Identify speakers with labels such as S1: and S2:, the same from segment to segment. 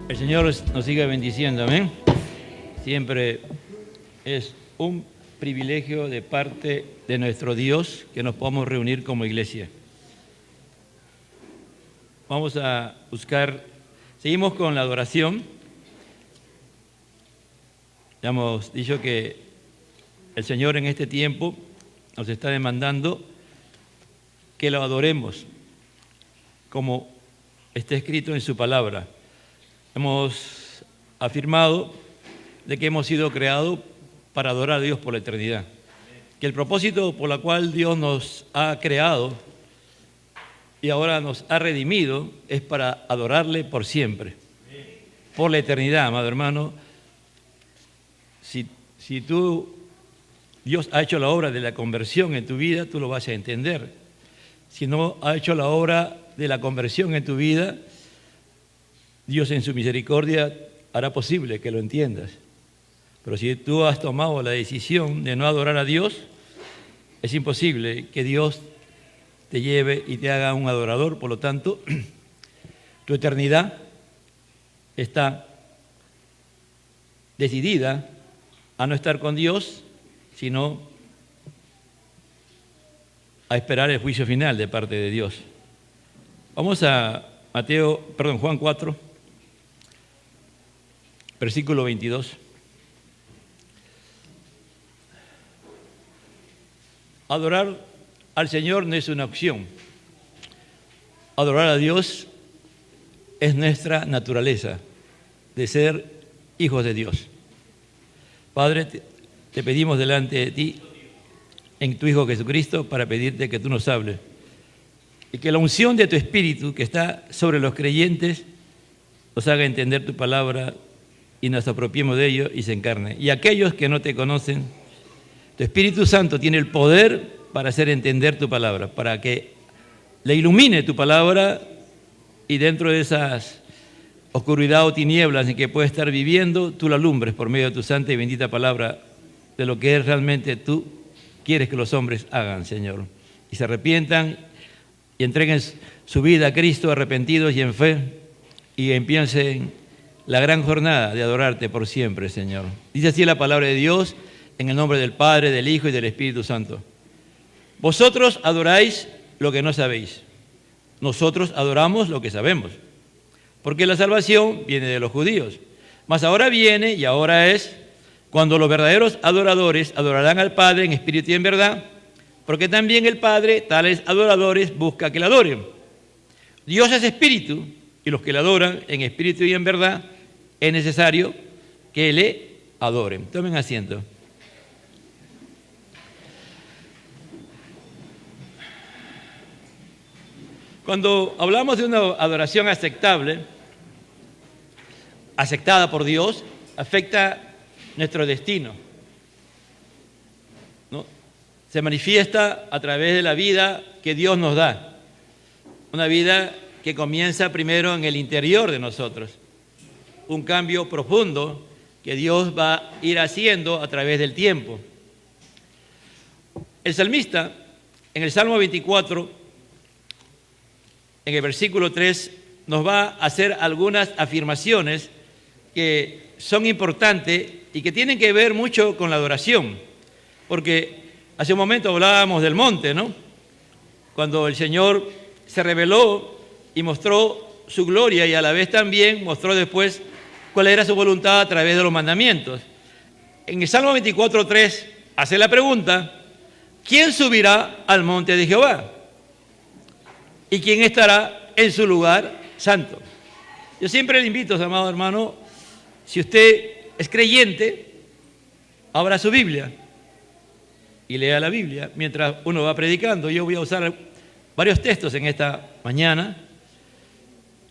S1: El Señor nos siga bendiciendo, amén. Siempre es un privilegio de parte de nuestro Dios que nos podamos reunir como iglesia. Vamos a buscar, seguimos con la adoración. Ya hemos dicho que el Señor en este tiempo nos está demandando que lo adoremos como está escrito en su palabra. Hemos afirmado de que hemos sido creados para adorar a Dios por la eternidad. Que el propósito por el cual Dios nos ha creado y ahora nos ha redimido es para adorarle por siempre, por la eternidad, amado hermano. Si Dios ha hecho la obra de la conversión en tu vida, tú lo vas a entender. Si no ha hecho la obra de la conversión en tu vida, Dios en su misericordia hará posible que lo entiendas. Pero si tú has tomado la decisión de no adorar a Dios, es imposible que Dios te lleve y te haga un adorador. Por lo tanto, tu eternidad está decidida a no estar con Dios, sino a esperar el juicio final de parte de Dios. Vamos a Juan 4, versículo 22. Adorar al Señor no es una opción. Adorar a Dios es nuestra naturaleza de ser hijos de Dios. Padre, te pedimos delante de ti, en tu Hijo Jesucristo, para pedirte que tú nos hables. Y que la unción de tu Espíritu que está sobre los creyentes nos haga entender tu palabra y nos apropiemos de ello y se encarne. Y aquellos que no te conocen, tu Espíritu Santo tiene el poder para hacer entender tu palabra, para que le ilumine tu palabra y dentro de esas oscuridad o tinieblas en que puede estar viviendo, tú la alumbres por medio de tu santa y bendita palabra de lo que es realmente tú quieres que los hombres hagan, Señor. Y se arrepientan y entreguen su vida a Cristo arrepentidos y en fe y empiecen la gran jornada de adorarte por siempre, Señor. Dice así la palabra de Dios en el nombre del Padre, del Hijo y del Espíritu Santo. Vosotros adoráis lo que no sabéis. Nosotros adoramos lo que sabemos. Porque la salvación viene de los judíos. Mas ahora viene y ahora es cuando los verdaderos adoradores adorarán al Padre en espíritu y en verdad, porque también el Padre, tales adoradores, busca que le adoren. Dios es espíritu, y los que le adoran en espíritu y en verdad, es necesario que le adoren. Tomen asiento. Cuando hablamos de una adoración aceptable, aceptada por Dios, afecta nuestro destino, ¿no? Se manifiesta a través de la vida que Dios nos da, una vida que comienza primero en el interior de nosotros, un cambio profundo que Dios va a ir haciendo a través del tiempo. El salmista, en el Salmo 24, en el versículo 3, nos va a hacer algunas afirmaciones que son importantes y que tienen que ver mucho con la adoración, porque hace un momento hablábamos del monte, ¿no? Cuando el Señor se reveló y mostró su gloria y a la vez también mostró después cuál era su voluntad a través de los mandamientos. En el Salmo 24:3 hace la pregunta: ¿quién subirá al monte de Jehová? ¿Y quién estará en su lugar santo? Yo siempre le invito, amado hermano, si usted es creyente, abra su Biblia y lea la Biblia mientras uno va predicando. Yo voy a usar varios textos en esta mañana.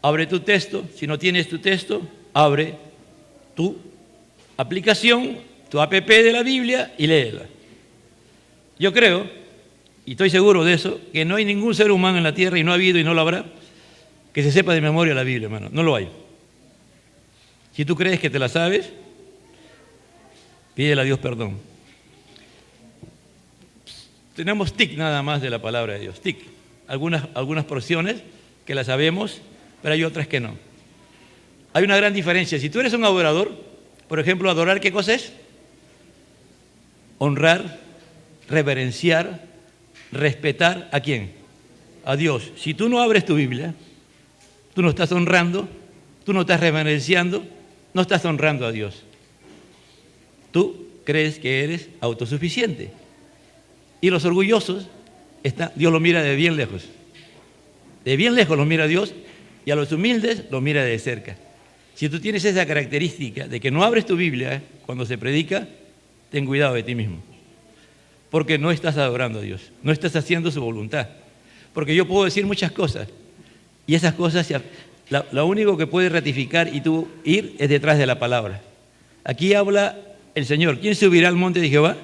S1: Abre tu texto. Si no tienes tu texto, abre tu aplicación, tu app de la Biblia y léela. Yo creo, y estoy seguro de eso, que no hay ningún ser humano en la tierra, y no ha habido y no lo habrá, que se sepa de memoria la Biblia, hermano. No lo hay. Si tú crees que te la sabes, pídele a Dios perdón. Tenemos tic nada más de la palabra de Dios, tic. Algunas porciones que las sabemos, pero hay otras que no. hay una gran diferencia. Si tú eres un adorador, por ejemplo, adorar, ¿qué cosa es? Honrar, reverenciar, respetar, ¿a quién? A Dios. Si tú no abres tu Biblia, tú no estás honrando, tú no estás reverenciando, no estás honrando a Dios. Tú crees que eres autosuficiente. Y los orgullosos, Dios los mira de bien lejos. De bien lejos los mira Dios, y a los humildes los mira de cerca. Si tú tienes esa característica de que no abres tu Biblia cuando se predica, ten cuidado de ti mismo. Porque no estás adorando a Dios, no estás haciendo su voluntad. Porque yo puedo decir muchas cosas, y esas cosas, lo único que puede ratificar y tú ir es detrás de la palabra. Aquí habla el Señor. ¿Quién subirá al monte de Jehová?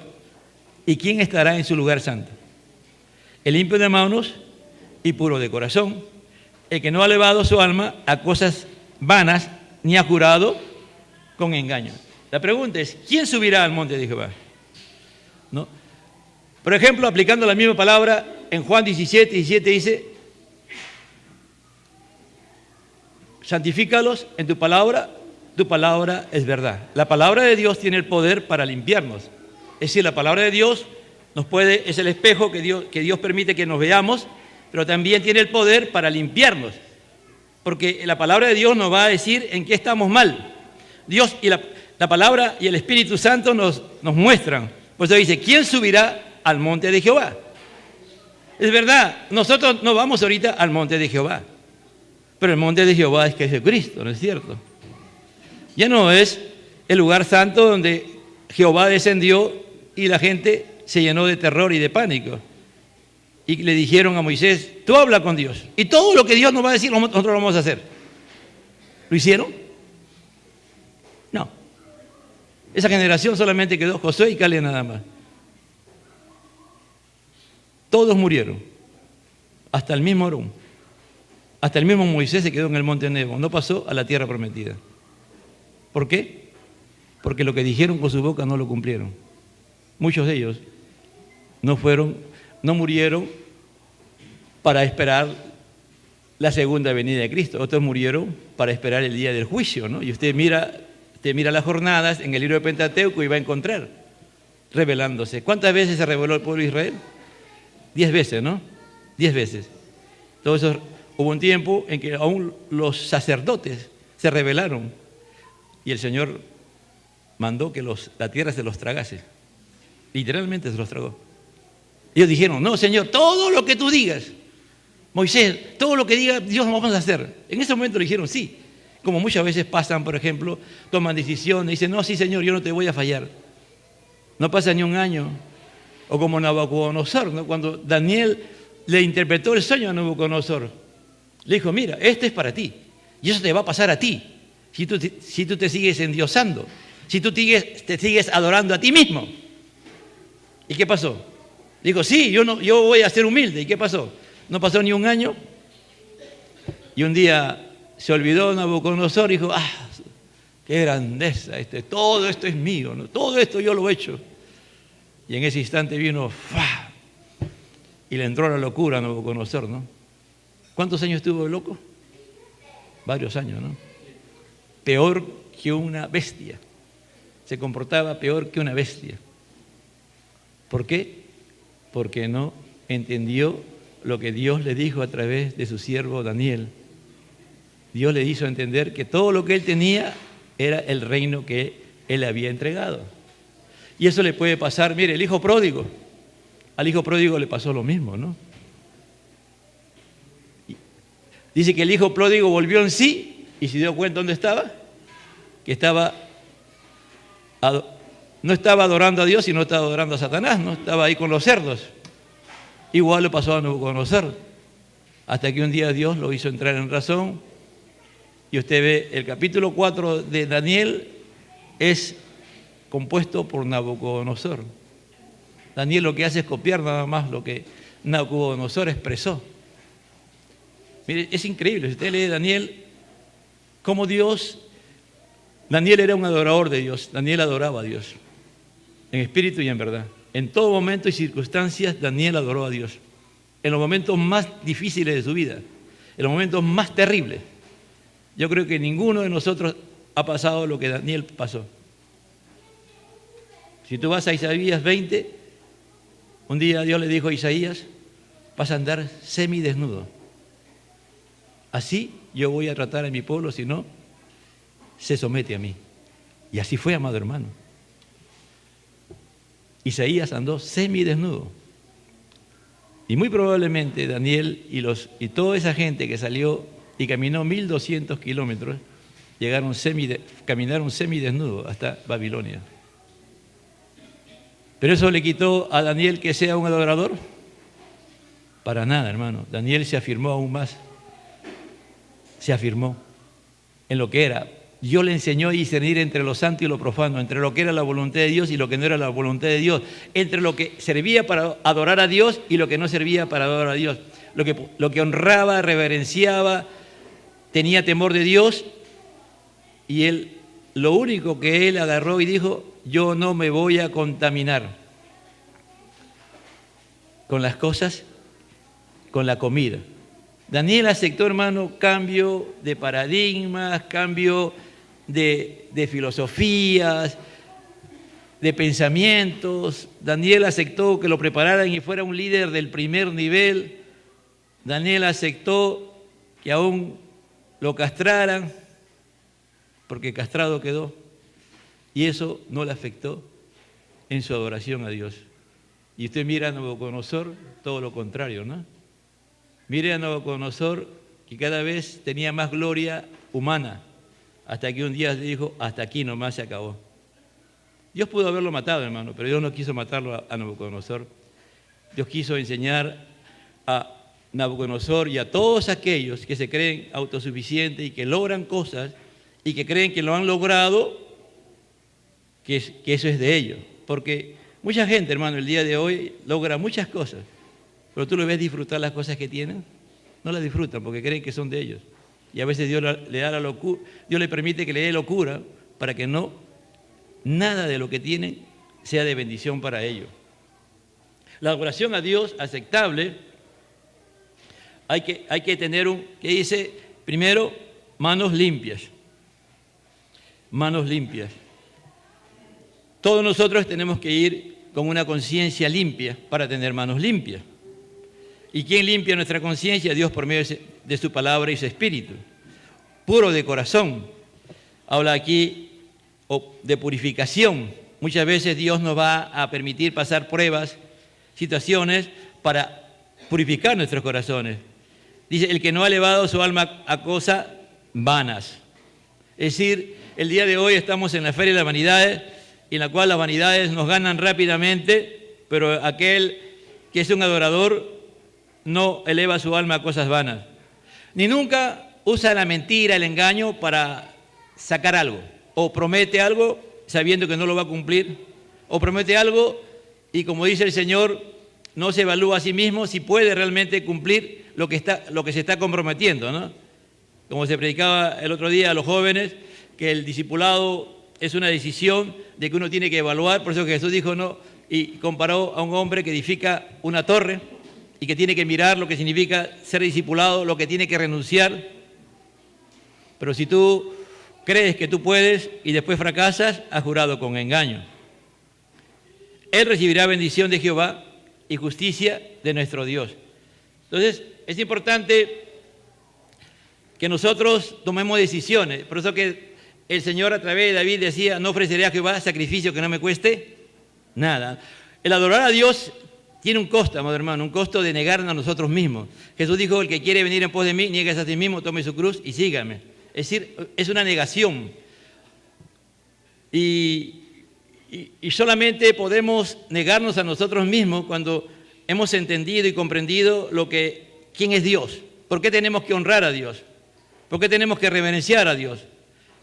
S1: ¿Y quién estará en su lugar santo? El limpio de manos y puro de corazón, el que no ha elevado su alma a cosas vanas, ni ha jurado con engaño. La pregunta es, ¿quién subirá al monte de Jehová? ¿No? Por ejemplo, aplicando la misma palabra, en Juan 17 dice, santifícalos en tu palabra es verdad. La palabra de Dios tiene el poder para limpiarnos. Es decir, la palabra de Dios es el espejo que Dios permite que nos veamos, pero también tiene el poder para limpiarnos. Porque la palabra de Dios nos va a decir en qué estamos mal. Dios y la palabra y el Espíritu Santo nos muestran. Por eso dice, ¿quién subirá al monte de Jehová? Es verdad, nosotros no vamos ahorita al monte de Jehová, pero el monte de Jehová es Jesucristo, ¿no es cierto? Ya no es el lugar santo donde Jehová descendió y la gente se llenó de terror y de pánico. Y le dijeron a Moisés, tú habla con Dios, y todo lo que Dios nos va a decir, nosotros lo vamos a hacer. ¿Lo hicieron? No. Esa generación solamente quedó Josué y Caleb nada más. Todos murieron, hasta el mismo Aarón, hasta el mismo Moisés se quedó en el monte Nebo, no pasó a la tierra prometida. ¿Por qué? Porque lo que dijeron con su boca no lo cumplieron. Muchos de ellos no murieron para esperar la segunda venida de Cristo, otros murieron para esperar el día del juicio, ¿no? Y usted mira las jornadas en el libro de Pentateuco y va a encontrar revelándose. ¿Cuántas veces se reveló el pueblo de Israel? 10 veces, ¿no? 10 veces. Entonces hubo un tiempo en que aún los sacerdotes se rebelaron y el Señor mandó que la tierra se los tragase. Literalmente se los tragó. Ellos dijeron, no, Señor, todo lo que tú digas, Moisés, todo lo que diga Dios lo vamos a hacer. En ese momento le dijeron sí. Como muchas veces pasan, por ejemplo, toman decisiones, dicen, no, sí, Señor, yo no te voy a fallar. No pasa ni un año. O como Nabucodonosor, ¿no? Cuando Daniel le interpretó el sueño a Nabucodonosor, le dijo, mira, este es para ti, y eso te va a pasar a ti, si tú te sigues endiosando, si tú te sigues adorando a ti mismo. ¿Y qué pasó? Dijo, sí, yo voy a ser humilde. ¿Y qué pasó? No pasó ni un año, y un día se olvidó Nabucodonosor y dijo, qué grandeza, todo esto es mío, ¿no? Todo esto yo lo he hecho. Y en ese instante vino, ¡fua! Y le entró la locura a Nabucodonosor, ¿no? ¿Cuántos años estuvo loco? Varios años, ¿no? Peor que una bestia. Se comportaba peor que una bestia. ¿Por qué? Porque no entendió lo que Dios le dijo a través de su siervo Daniel. Dios le hizo entender que todo lo que él tenía era el reino que él había entregado. Y eso le puede pasar, mire, el hijo pródigo. Al hijo pródigo le pasó lo mismo, ¿no? Dice que el hijo pródigo volvió en sí y se dio cuenta dónde estaba. Que no estaba adorando a Dios, sino estaba adorando a Satanás, ¿no? Estaba ahí con los cerdos. Igual le pasó a Nabucodonosor. Hasta que un día Dios lo hizo entrar en razón. Y usted ve, el capítulo 4 de Daniel es compuesto por Nabucodonosor. Daniel lo que hace es copiar nada más lo que Nabucodonosor expresó. Mire, es increíble, si usted lee Daniel, cómo Daniel era un adorador de Dios, Daniel adoraba a Dios, en espíritu y en verdad. En todo momento y circunstancias, Daniel adoró a Dios. En los momentos más difíciles de su vida, en los momentos más terribles. Yo creo que ninguno de nosotros ha pasado lo que Daniel pasó. Si tú vas a Isaías 20, un día Dios le dijo a Isaías, vas a andar semidesnudo. Así yo voy a tratar a mi pueblo, si no, se somete a mí. Y así fue, amado hermano. Isaías andó semidesnudo. Y muy probablemente Daniel y toda esa gente que salió y caminó 1200 kilómetros, caminaron semidesnudos hasta Babilonia. ¿Pero eso le quitó a Daniel que sea un adorador? Para nada, hermano. Daniel se afirmó aún más. Se afirmó en lo que era. Dios le enseñó a discernir entre lo santo y lo profano, entre lo que era la voluntad de Dios y lo que no era la voluntad de Dios, entre lo que servía para adorar a Dios y lo que no servía para adorar a Dios, lo que honraba, reverenciaba, tenía temor de Dios, y él, lo único que él agarró y dijo, yo no me voy a contaminar con las cosas, con la comida. Daniel aceptó, hermano, cambio de paradigmas, cambio de filosofías, de pensamientos. Daniel aceptó que lo prepararan y fuera un líder del primer nivel. Daniel aceptó que aún lo castraran, porque castrado quedó. Y eso no le afectó en su adoración a Dios. Y usted mira a Nabucodonosor, todo lo contrario, ¿no? Mire a Nabucodonosor, que cada vez tenía más gloria humana, hasta que un día dijo, hasta aquí nomás se acabó. Dios pudo haberlo matado, hermano, pero Dios no quiso matarlo a Nabucodonosor. Dios quiso enseñar a Nabucodonosor y a todos aquellos que se creen autosuficientes y que logran cosas y que creen que lo han logrado, que eso es de ellos. Porque mucha gente, hermano, el día de hoy logra muchas cosas, pero tú lo ves disfrutar las cosas que tienen, no las disfrutan porque creen que son de ellos. Y a veces Dios le da la locura, Dios le permite que le dé locura para que nada de lo que tienen sea de bendición para ellos. La adoración a Dios aceptable, hay que tener que dice, primero, manos limpias. Manos limpias. Todos nosotros tenemos que ir con una conciencia limpia para tener manos limpias. ¿Y quién limpia nuestra conciencia? Dios por medio de su palabra y su espíritu. Puro de corazón. Habla aquí de purificación. Muchas veces Dios nos va a permitir pasar pruebas, situaciones para purificar nuestros corazones. Dice, el que no ha elevado su alma a cosas vanas. Es decir, el día de hoy estamos en la feria de las vanidades, en la cual las vanidades nos ganan rápidamente, pero aquel que es un adorador no eleva su alma a cosas vanas. Ni nunca usa la mentira, el engaño para sacar algo. O promete algo sabiendo que no lo va a cumplir. O promete algo y, como dice el Señor, no se evalúa a sí mismo si puede realmente cumplir lo que se está comprometiendo, ¿no? Como se predicaba el otro día a los jóvenes, que el discipulado es una decisión de que uno tiene que evaluar. Por eso que Jesús dijo, no, y comparó a un hombre que edifica una torre y que tiene que mirar lo que significa ser discipulado, lo que tiene que renunciar. Pero si tú crees que tú puedes y después fracasas, has jurado con engaño. Él recibirá bendición de Jehová y justicia de nuestro Dios. Entonces, es importante que nosotros tomemos decisiones. Por eso que el Señor a través de David decía, no ofreceré a Jehová sacrificio que no me cueste nada. El adorar a Dios tiene un costo, amado hermano, un costo de negarnos a nosotros mismos. Jesús dijo, el que quiere venir en pos de mí, nieguese a sí mismo, tome su cruz y sígame. Es decir, es una negación. Y solamente podemos negarnos a nosotros mismos cuando hemos entendido y comprendido quién es Dios. ¿Por qué tenemos que honrar a Dios? ¿Por qué tenemos que reverenciar a Dios?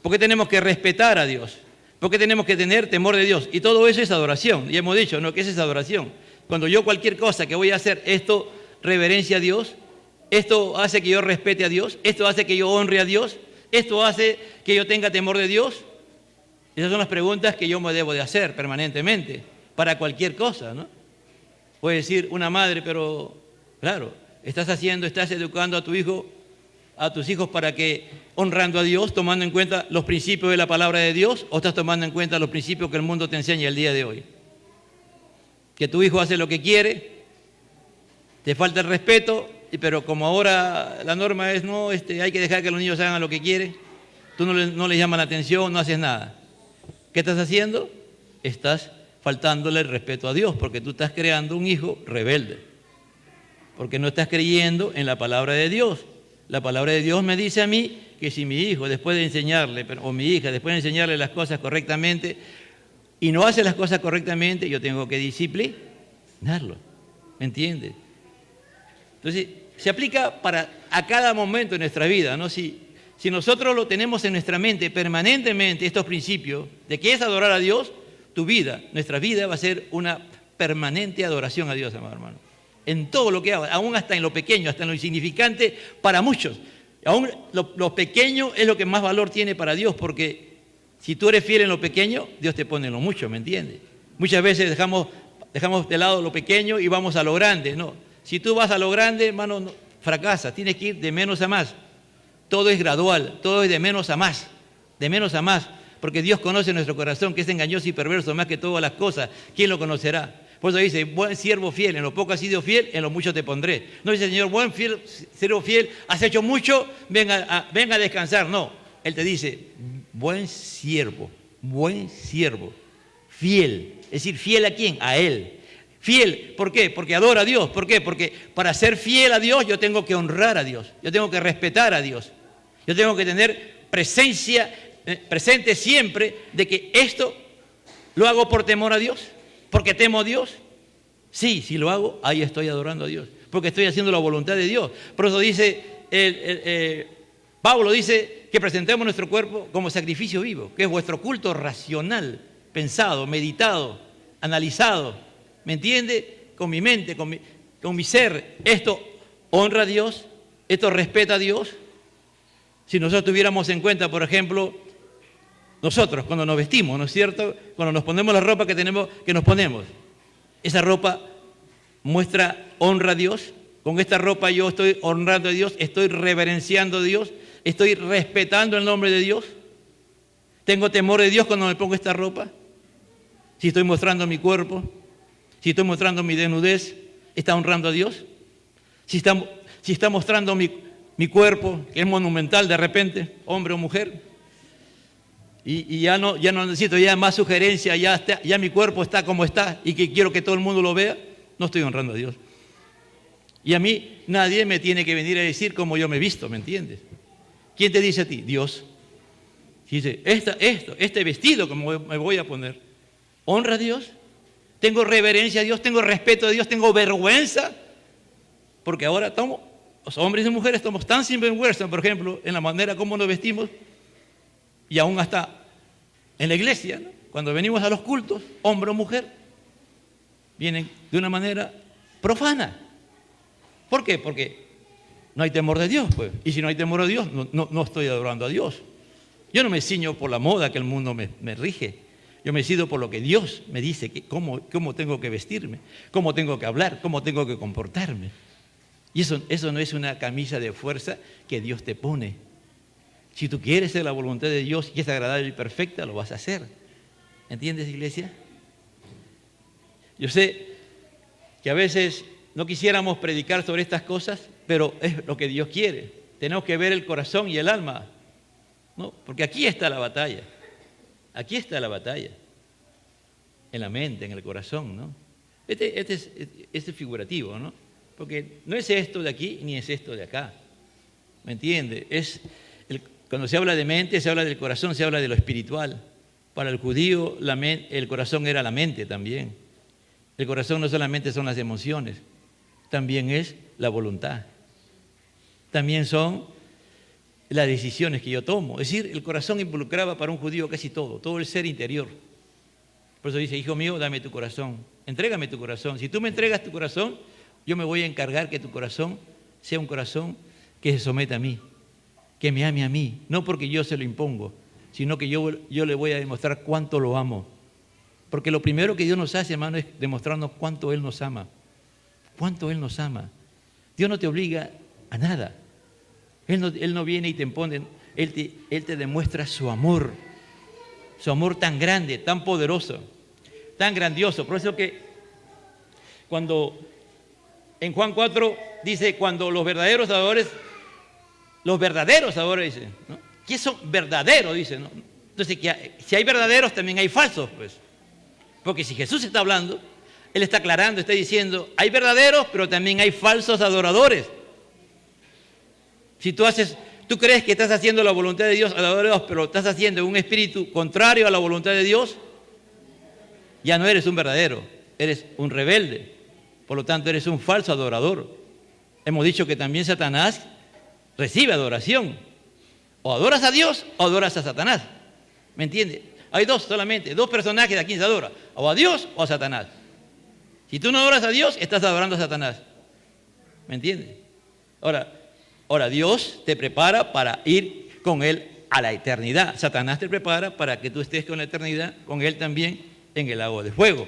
S1: ¿Por qué tenemos que respetar a Dios? ¿Por qué tenemos que tener temor de Dios? Y todo eso es adoración. Y hemos dicho, ¿no? ¿Qué es esa adoración? Cuando yo cualquier cosa que voy a hacer, esto reverencia a Dios, esto hace que yo respete a Dios, esto hace que yo honre a Dios, esto hace que yo tenga temor de Dios. Esas son las preguntas que yo me debo de hacer permanentemente para cualquier cosa, ¿no? Puede decir una madre, pero claro, estás educando a tu hijo a tus hijos para que honrando a Dios, tomando en cuenta los principios de la palabra de Dios, o estás tomando en cuenta los principios que el mundo te enseña el día de hoy? Que tu hijo hace lo que quiere, te falta el respeto, pero como ahora la norma es no, hay que dejar que los niños hagan lo que quieren, tú no les llamas la atención, no haces nada. ¿Qué estás haciendo? Estás faltándole el respeto a Dios, porque tú estás creando un hijo rebelde, porque no estás creyendo en la palabra de Dios. La palabra de Dios me dice a mí que si mi hijo, después de enseñarle, o mi hija, después de enseñarle las cosas correctamente, y no hace las cosas correctamente, yo tengo que disciplinarlo. ¿Me entiendes? Entonces, se aplica a cada momento de nuestra vida, ¿no? Si nosotros lo tenemos en nuestra mente permanentemente, estos principios de que es adorar a Dios, nuestra vida va a ser una permanente adoración a Dios, amado hermano. En todo lo que haga, aún hasta en lo pequeño, hasta en lo insignificante para muchos. Aún lo pequeño es lo que más valor tiene para Dios, porque si tú eres fiel en lo pequeño, Dios te pone en lo mucho, ¿me entiendes? Muchas veces dejamos de lado lo pequeño y vamos a lo grande, ¿no? Si tú vas a lo grande, hermano, no, fracasas, tienes que ir de menos a más. Todo es gradual, todo es de menos a más, porque Dios conoce nuestro corazón, que es engañoso y perverso más que todas las cosas. ¿Quién lo conocerá? Por eso dice, buen siervo fiel, en lo poco has sido fiel, en lo mucho te pondré. No dice, Señor, buen siervo fiel, has hecho mucho, venga a descansar. No, Él te dice, buen siervo, fiel. Es decir, ¿fiel a quién? A Él. Fiel, ¿por qué? Porque adora a Dios. ¿Por qué? Porque para ser fiel a Dios yo tengo que honrar a Dios, yo tengo que respetar a Dios, yo tengo que tener presente siempre de que esto lo hago por temor a Dios, porque temo a Dios. Sí, si lo hago, ahí estoy adorando a Dios, porque estoy haciendo la voluntad de Dios. Por eso dice, Pablo dice que presentemos nuestro cuerpo como sacrificio vivo, que es vuestro culto racional, pensado, meditado, analizado. ¿Me entiende? Con mi mente, con mi ser. Esto honra a Dios, esto respeta a Dios. Si nosotros tuviéramos en cuenta, por ejemplo, nosotros cuando nos vestimos, ¿no es cierto? Cuando nos ponemos la ropa que nos ponemos, esa ropa honra a Dios. Con esta ropa yo estoy honrando a Dios, estoy reverenciando a Dios, estoy respetando el nombre de Dios. Tengo temor de Dios cuando me pongo esta ropa. Si estoy mostrando mi cuerpo, si estoy mostrando mi desnudez, ¿está honrando a Dios? Si está mostrando mi cuerpo, que es monumental de repente, hombre o mujer, y ya no necesito ya más sugerencia, ya mi cuerpo está como está y que quiero que todo el mundo lo vea, no estoy honrando a Dios. Y a mí nadie me tiene que venir a decir cómo yo me he visto, ¿me entiendes? ¿Quién te dice a ti? Dios. Dice, este vestido que me voy a poner, ¿honra a Dios? ¿Tengo reverencia a Dios? ¿Tengo respeto a Dios? ¿Tengo vergüenza? Porque ahora los hombres y mujeres estamos tan sinvergüenza, por ejemplo, en la manera como nos vestimos, y aún hasta en la iglesia, ¿no? Cuando venimos a los cultos, hombre o mujer, vienen de una manera profana. ¿Por qué? Porque no hay temor de Dios, pues. Y si no hay temor de Dios, no estoy adorando a Dios. Yo no me ciño por la moda que el mundo me rige. Yo me decido por lo que Dios me dice, cómo tengo que vestirme, cómo tengo que hablar, cómo tengo que comportarme. Y eso no es una camisa de fuerza que Dios te pone. Si tú quieres hacer la voluntad de Dios y es agradable y perfecta, lo vas a hacer. ¿Entiendes, iglesia? Yo sé que a veces no quisiéramos predicar sobre estas cosas, pero es lo que Dios quiere. Tenemos que ver el corazón y el alma, ¿no? Porque aquí está la batalla. Aquí está la batalla, en la mente, en el corazón, ¿no? Este es figurativo, ¿no? Porque no es esto de aquí ni es esto de acá, ¿me entiende? Cuando se habla de mente, se habla del corazón, se habla de lo espiritual. Para el judío, el corazón era la mente también. El corazón no solamente son las emociones, también es la voluntad. También son las decisiones que yo tomo. Es decir, el corazón involucraba para un judío casi todo el ser interior. Por eso dice, hijo mío, dame tu corazón, entrégame tu corazón. Si tú me entregas tu corazón, yo me voy a encargar que tu corazón sea un corazón que se someta a mí, que me ame a mí, no porque yo se lo impongo, sino que yo le voy a demostrar cuánto lo amo. Porque lo primero que Dios nos hace, hermano, es demostrarnos cuánto Él nos ama. Cuánto Él nos ama. Dios no te obliga a nada. Él no viene y te impone, Él te demuestra su amor tan grande, tan poderoso, tan grandioso. Por eso que cuando en Juan 4 dice, cuando los verdaderos adoradores dice, ¿no? ¿Qué son verdaderos? Dice, ¿no? Entonces, si hay verdaderos, también hay falsos, pues. Porque si Jesús está hablando, Él está aclarando, está diciendo, hay verdaderos, pero también hay falsos adoradores. Si tú crees que estás haciendo la voluntad de Dios, pero estás haciendo un espíritu contrario a la voluntad de Dios, ya no eres un verdadero, eres un rebelde. Por lo tanto, eres un falso adorador. Hemos dicho que también Satanás recibe adoración. O adoras a Dios o adoras a Satanás. ¿Me entiendes? Hay solamente dos personajes a quien se adora, o a Dios o a Satanás. Si tú no adoras a Dios, estás adorando a Satanás. ¿Me entiendes? Ahora Dios te prepara para ir con Él a la eternidad. Satanás te prepara para que tú estés con la eternidad, con Él también en el lago de fuego,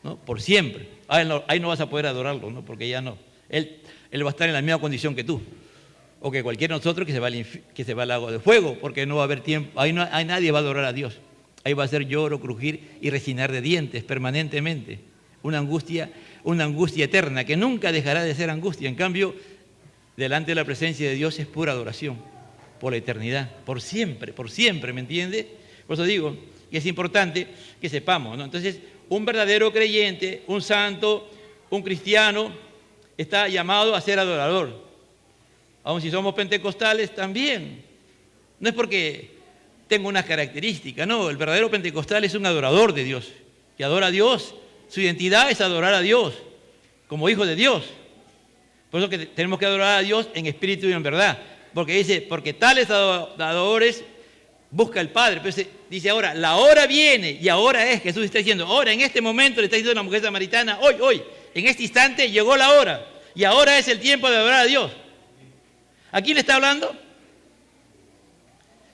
S1: ¿no? Por siempre. Ahí no vas a poder adorarlo, ¿no? Porque ya no. Él va a estar en la misma condición que tú. O que cualquiera de nosotros que se va al lago de fuego, porque no va a haber tiempo. Ahí nadie va a adorar a Dios. Ahí va a ser lloro, crujir y rechinar de dientes permanentemente. Una angustia eterna que nunca dejará de ser angustia. En cambio, delante de la presencia de Dios es pura adoración, por la eternidad, por siempre, ¿me entiende? Por eso digo que es importante que sepamos, ¿no? Entonces, un verdadero creyente, un santo, un cristiano, está llamado a ser adorador. Aun si somos pentecostales también. No es porque tenga unas características, no, el verdadero pentecostal es un adorador de Dios, que adora a Dios. Su identidad es adorar a Dios, como hijo de Dios. Por eso que tenemos que adorar a Dios en espíritu y en verdad. Porque dice, porque tales adoradores busca el Padre. Pero dice ahora, la hora viene, y ahora es, Jesús está diciendo, ahora en este momento le está diciendo a la mujer samaritana, hoy, en este instante llegó la hora, y ahora es el tiempo de adorar a Dios. ¿A quién le está hablando?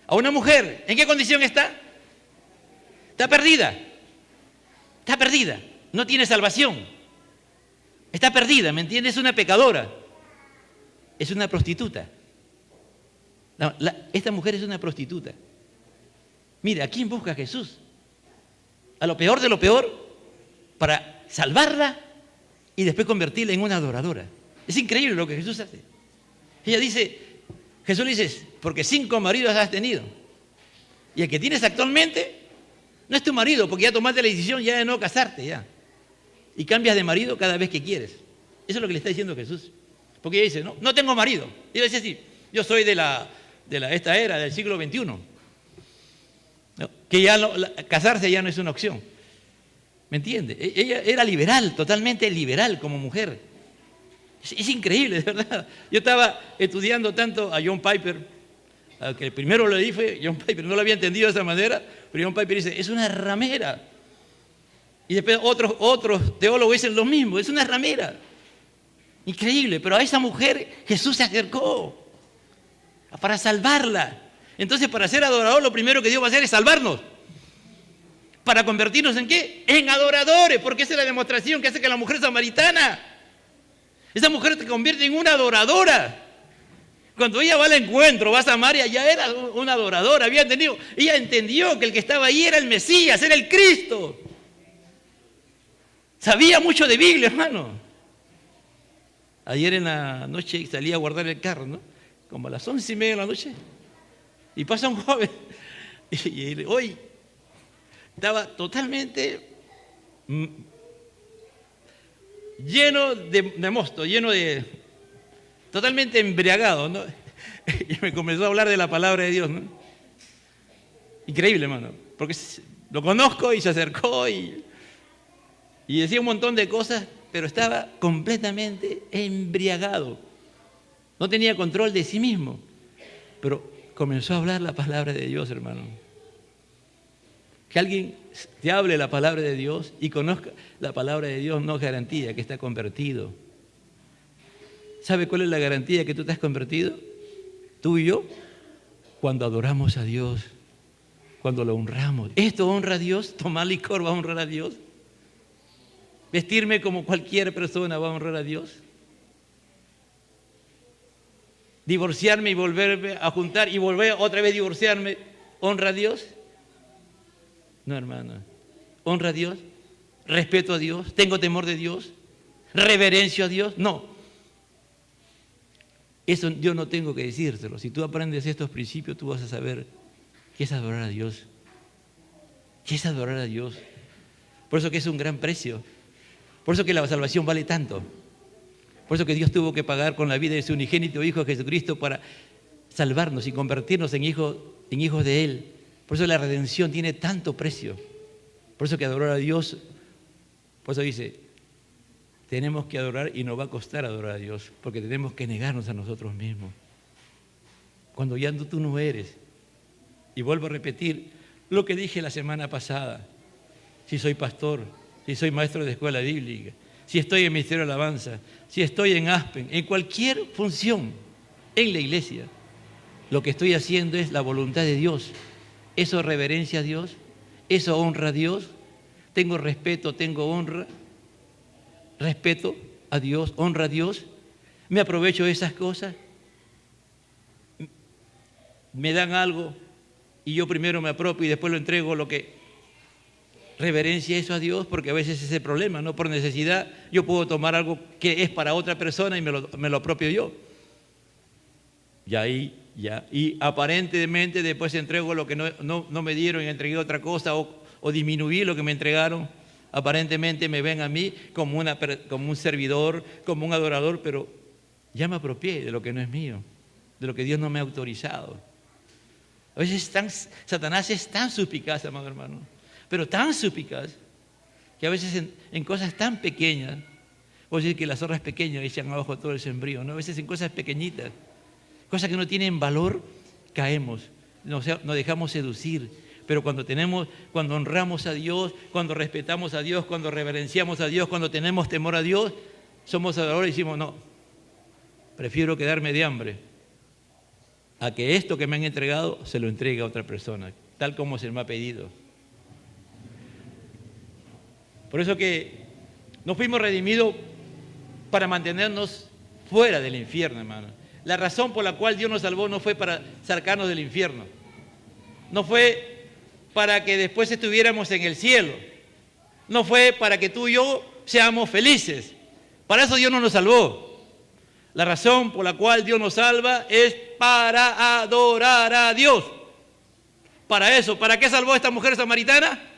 S1: A una mujer. ¿En qué condición está? Está perdida. No tiene salvación. Está perdida, ¿me entiendes? Es una pecadora. Es una prostituta. Esta mujer es una prostituta. Mira, ¿a quién busca Jesús? A lo peor de lo peor, para salvarla y después convertirla en una adoradora. Es increíble lo que Jesús hace. Jesús le dice, porque 5 maridos has tenido. Y el que tienes actualmente no es tu marido, porque ya tomaste la decisión ya de no casarte ya. Y cambias de marido cada vez que quieres. Eso es lo que le está diciendo Jesús. Porque ella dice, no tengo marido. Y ella dice así, yo soy de esta era, del siglo XXI. ¿No? Que ya casarse ya no es una opción. ¿Me entiende? Ella era liberal, totalmente liberal como mujer. Es increíble, de verdad. Yo estaba estudiando tanto a John Piper, que el primero lo leí fue John Piper, no lo había entendido de esa manera, pero John Piper dice, es una ramera. Y después otros teólogos dicen lo mismo, es una ramera. Increíble, pero a esa mujer Jesús se acercó para salvarla. Entonces, para ser adorador, lo primero que Dios va a hacer es salvarnos. ¿Para convertirnos en qué? En adoradores, porque esa es la demostración que hace que la mujer samaritana, esa mujer te convierte en una adoradora. Cuando ella va al encuentro, va a Samaria, ya era una adoradora, ella entendió que el que estaba ahí era el Mesías, era el Cristo. Sabía mucho de Biblia, hermano. Ayer en la noche salí a guardar el carro, ¿no? Como a las 11:30 de la noche. Y pasa un joven. Y hoy estaba totalmente lleno de mosto, totalmente embriagado, ¿no? Y me comenzó a hablar de la palabra de Dios, ¿no? Increíble, hermano. Porque lo conozco y se acercó y decía un montón de cosas, pero estaba completamente embriagado. No tenía control de sí mismo. Pero comenzó a hablar la palabra de Dios, hermano. Que alguien te hable la palabra de Dios y conozca la palabra de Dios no garantía que está convertido. ¿Sabe cuál es la garantía que tú te has convertido? Tú y yo, cuando adoramos a Dios, cuando lo honramos. ¿Esto honra a Dios? ¿Tomar licor va a honrar a Dios? ¿Vestirme como cualquier persona va a honrar a Dios? divorciarme y volverme a juntar y volver otra vez a divorciarme, ¿honra a Dios? No, hermano. ¿Honra a Dios? ¿Respeto a Dios? ¿Tengo temor de Dios? ¿Reverencio a Dios? No. Eso yo no tengo que decírtelo. Si tú aprendes estos principios, tú vas a saber qué es adorar a Dios. ¿Qué es adorar a Dios? Por eso que es un gran precio. Por eso que la salvación vale tanto. Por eso que Dios tuvo que pagar con la vida de su unigénito Hijo Jesucristo para salvarnos y convertirnos en hijos de Él. Por eso la redención tiene tanto precio. Por eso que adorar a Dios, por eso dice, tenemos que adorar y nos va a costar adorar a Dios, porque tenemos que negarnos a nosotros mismos. Cuando ya tú no eres, y vuelvo a repetir lo que dije la semana pasada, si soy pastor, si soy maestro de escuela bíblica, si estoy en ministerio de alabanza, si estoy en Aspen, en cualquier función en la iglesia, lo que estoy haciendo es la voluntad de Dios. Eso reverencia a Dios, eso honra a Dios, tengo respeto, tengo honra, respeto a Dios, honra a Dios, me aprovecho de esas cosas, me dan algo y yo primero me apropio y después lo entrego, lo que reverencia eso a Dios, porque a veces ese es el problema, no por necesidad yo puedo tomar algo que es para otra persona y me lo apropio yo. Y aparentemente después entrego lo que no me dieron y entregué otra cosa o disminuí lo que me entregaron. Aparentemente me ven a mí como un servidor, como un adorador, pero ya me apropié de lo que no es mío, de lo que Dios no me ha autorizado. A veces Satanás es tan suspicaz, amado hermano, pero tan suspicaz, que a veces en cosas tan pequeñas, voy a decir que las zorras pequeñas echan abajo todo el sembrío, ¿no? A veces en cosas pequeñitas, cosas que no tienen valor, caemos, nos dejamos seducir. Pero cuando honramos a Dios, cuando respetamos a Dios, cuando reverenciamos a Dios, cuando tenemos temor a Dios, somos adoradores y decimos, no, prefiero quedarme de hambre a que esto que me han entregado se lo entregue a otra persona, tal como se me ha pedido. Por eso que nos fuimos redimidos para mantenernos fuera del infierno, hermano. La razón por la cual Dios nos salvó no fue para sacarnos del infierno, no fue para que después estuviéramos en el cielo, no fue para que tú y yo seamos felices. Para eso Dios no nos salvó. La razón por la cual Dios nos salva es para adorar a Dios. Para eso, ¿para qué salvó a esta mujer samaritana?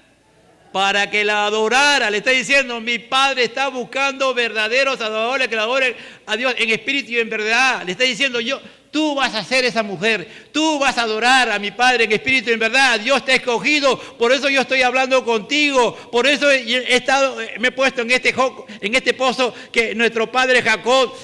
S1: Para que la adorara. Le está diciendo, mi Padre está buscando verdaderos adoradores que la adoren a Dios en espíritu y en verdad. Le está diciendo, tú vas a ser esa mujer, tú vas a adorar a mi Padre en espíritu y en verdad. Dios te ha escogido, por eso yo estoy hablando contigo, por eso me he puesto en este pozo que nuestro padre Jacob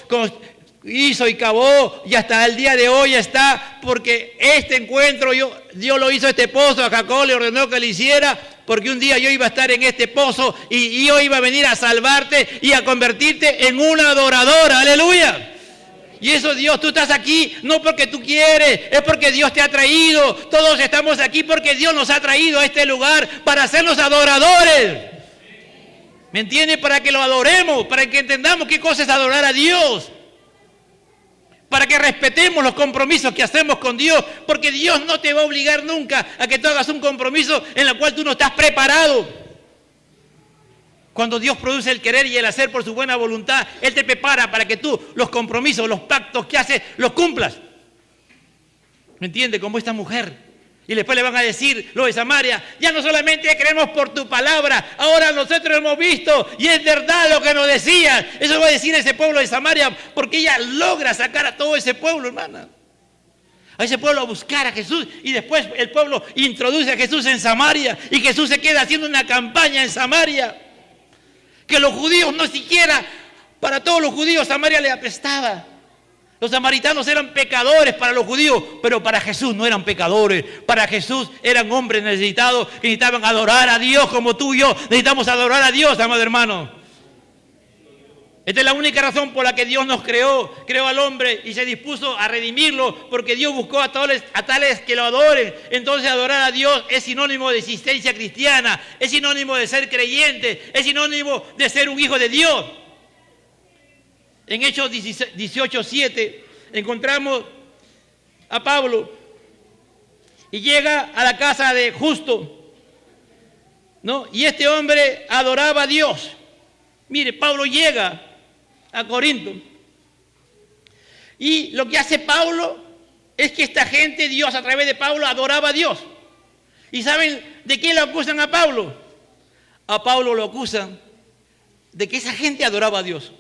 S1: hizo y cavó, y hasta el día de hoy está, porque este encuentro Dios lo hizo, este pozo, a Jacob le ordenó que lo hiciera, porque un día yo iba a estar en este pozo y yo iba a venir a salvarte y a convertirte en una adoradora. ¡Aleluya! Y eso, Dios, tú estás aquí no porque tú quieres, es porque Dios te ha traído. Todos estamos aquí porque Dios nos ha traído a este lugar para hacernos adoradores. ¿Me entiendes? Para que lo adoremos, para que entendamos qué cosa es adorar a Dios. Para que respetemos los compromisos que hacemos con Dios, porque Dios no te va a obligar nunca a que tú hagas un compromiso en el cual tú no estás preparado. Cuando Dios produce el querer y el hacer por su buena voluntad, Él te prepara para que tú los compromisos, los pactos que haces, los cumplas. ¿Me entiendes? Como esta mujer. Y después le van a decir, lo de Samaria, ya no solamente creemos por tu palabra, ahora nosotros hemos visto y es verdad lo que nos decías. Eso va a decir ese pueblo de Samaria, porque ella logra sacar a todo ese pueblo, hermana. A ese pueblo a buscar a Jesús, y después el pueblo introduce a Jesús en Samaria y Jesús se queda haciendo una campaña en Samaria. Que los judíos no siquiera, para todos los judíos Samaria le apestaba. Los samaritanos eran pecadores para los judíos, pero para Jesús no eran pecadores. Para Jesús eran hombres necesitados que necesitaban adorar a Dios como tú y yo necesitamos adorar a Dios, amado hermano. Esta es la única razón por la que Dios nos creó al hombre y se dispuso a redimirlo, porque Dios buscó a tales que lo adoren. Entonces adorar a Dios es sinónimo de existencia cristiana, es sinónimo de ser creyente, es sinónimo de ser un hijo de Dios. En Hechos 18:7, encontramos a Pablo y llega a la casa de Justo, ¿no? Y este hombre adoraba a Dios. Mire, Pablo llega a Corinto y lo que hace Pablo es que esta gente, Dios a través de Pablo, adoraba a Dios. ¿Y saben de qué lo acusan a Pablo? A Pablo lo acusan de que esa gente adoraba a Dios.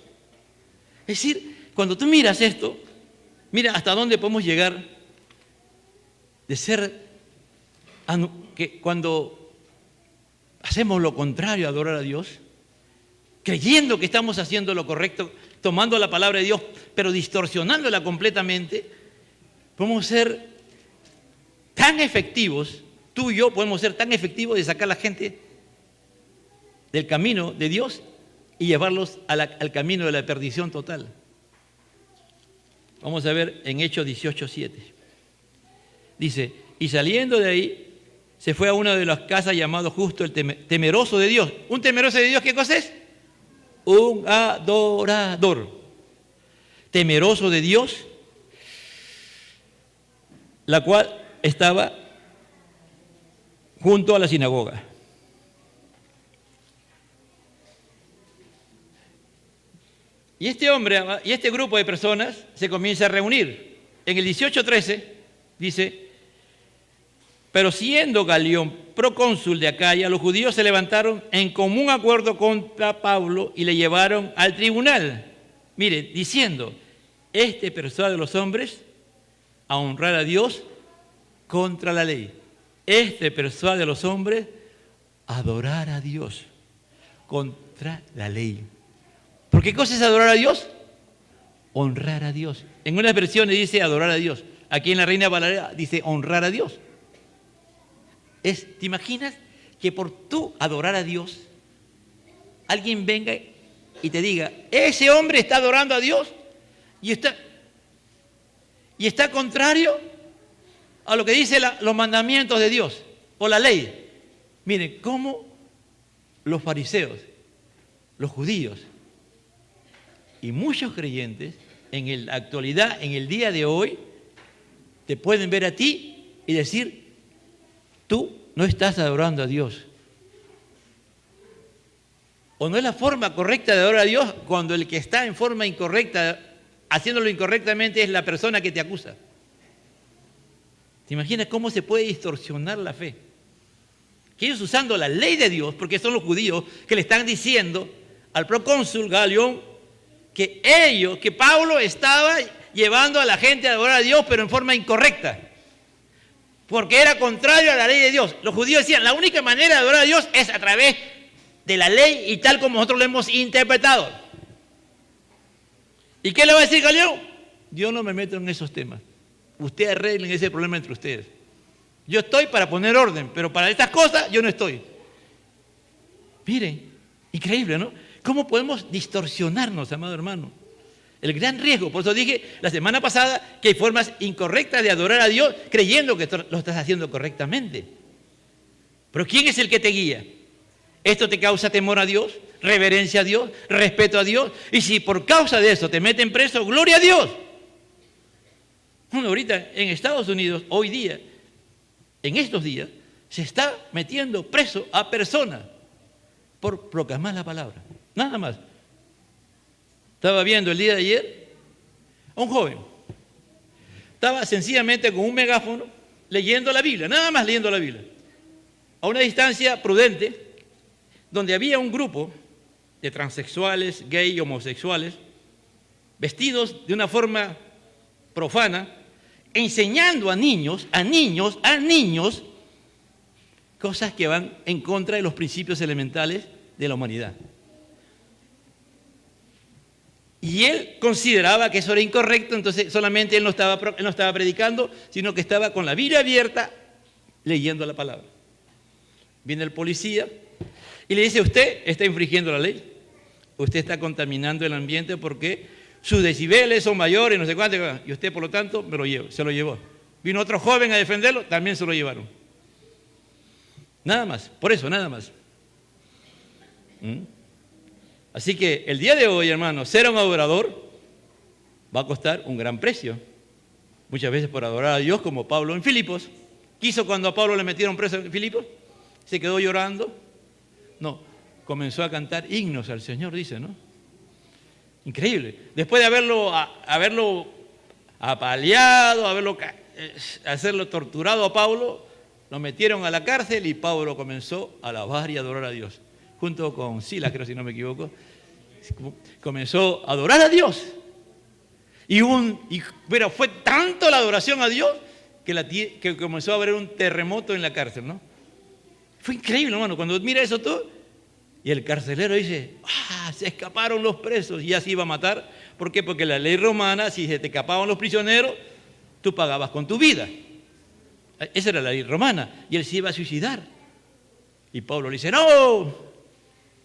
S1: Es decir, cuando tú miras esto, mira hasta dónde podemos llegar de ser, que cuando hacemos lo contrario a adorar a Dios, creyendo que estamos haciendo lo correcto, tomando la palabra de Dios, pero distorsionándola completamente, podemos ser tan efectivos, tú y yo podemos ser tan efectivos de sacar a la gente del camino de Dios y llevarlos al camino de la perdición total. Vamos a ver en Hechos 18:7. Dice, y saliendo de ahí, se fue a una de las casas llamado Justo, el temeroso de Dios. ¿Un temeroso de Dios qué cosa es? Un adorador. Temeroso de Dios, la cual estaba junto a la sinagoga. Y este hombre y este grupo de personas se comienza a reunir. En el 18:13 dice, pero siendo Galión procónsul de Acaya, los judíos se levantaron en común acuerdo contra Pablo y le llevaron al tribunal. Mire, diciendo, este persuade a los hombres a honrar a Dios contra la ley. Este persuade a los hombres a adorar a Dios contra la ley. ¿Por qué cosa es adorar a Dios? Honrar a Dios. En unas versiones dice adorar a Dios. Aquí en la Reina Valera dice honrar a Dios. ¿Te imaginas que por tú adorar a Dios, alguien venga y te diga, ese hombre está adorando a Dios y está contrario a lo que dicen los mandamientos de Dios o la ley? Miren, cómo los fariseos, los judíos y muchos creyentes en la actualidad, en el día de hoy, te pueden ver a ti y decir, tú no estás adorando a Dios. O no es la forma correcta de adorar a Dios cuando el que está en forma incorrecta, haciéndolo incorrectamente, es la persona que te acusa. ¿Te imaginas cómo se puede distorsionar la fe? Que ellos usando la ley de Dios, porque son los judíos que le están diciendo al procónsul Galión que Pablo estaba llevando a la gente a adorar a Dios, pero en forma incorrecta, porque era contrario a la ley de Dios. Los judíos decían, la única manera de adorar a Dios es a través de la ley y tal como nosotros lo hemos interpretado. ¿Y qué le va a decir Galión? Yo no me meto en esos temas. Ustedes arreglen ese problema entre ustedes. Yo estoy para poner orden, pero para estas cosas yo no estoy. Miren, increíble, ¿no? ¿Cómo podemos distorsionarnos, amado hermano? El gran riesgo, por eso dije la semana pasada que hay formas incorrectas de adorar a Dios creyendo que lo estás haciendo correctamente. Pero ¿quién es el que te guía? ¿Esto te causa temor a Dios, reverencia a Dios, respeto a Dios? Y si por causa de eso te meten preso, ¡gloria a Dios! Bueno, ahorita en Estados Unidos, hoy día, en estos días, se está metiendo preso a personas por proclamar la palabra. Nada más. Estaba viendo el día de ayer a un joven. Estaba sencillamente con un megáfono leyendo la Biblia, nada más leyendo la Biblia. A una distancia prudente, donde había un grupo de transexuales, gay, homosexuales, vestidos de una forma profana, enseñando a niños, cosas que van en contra de los principios elementales de la humanidad. Y él consideraba que eso era incorrecto, entonces solamente él no estaba predicando, sino que estaba con la Biblia abierta, leyendo la palabra. Viene el policía y le dice, usted está infringiendo la ley, usted está contaminando el ambiente porque sus decibeles son mayores, no sé cuánto, y usted por lo tanto se lo llevó. Vino otro joven a defenderlo, también se lo llevaron. Nada más, por eso, nada más. Así que el día de hoy, hermano, ser un adorador va a costar un gran precio. Muchas veces por adorar a Dios, como Pablo en Filipos. ¿Quiso cuando a Pablo le metieron preso en Filipos? ¿Se quedó llorando? No, comenzó a cantar himnos al Señor, dice, ¿no? Increíble. Después de haberlo apaleado, hacerlo torturado a Pablo, lo metieron a la cárcel y Pablo comenzó a alabar y adorar a Dios. Junto con Silas, creo si no me equivoco, comenzó a adorar a Dios. Pero fue tanto la adoración a Dios que comenzó a haber un terremoto en la cárcel, ¿no? Fue increíble, hermano, cuando mira eso todo. Y el carcelero dice, se escaparon los presos y ya se iba a matar. ¿Por qué? Porque la ley romana, si se te escapaban los prisioneros, tú pagabas con tu vida. Esa era la ley romana. Y él se iba a suicidar. Y Pablo le dice, ¡no!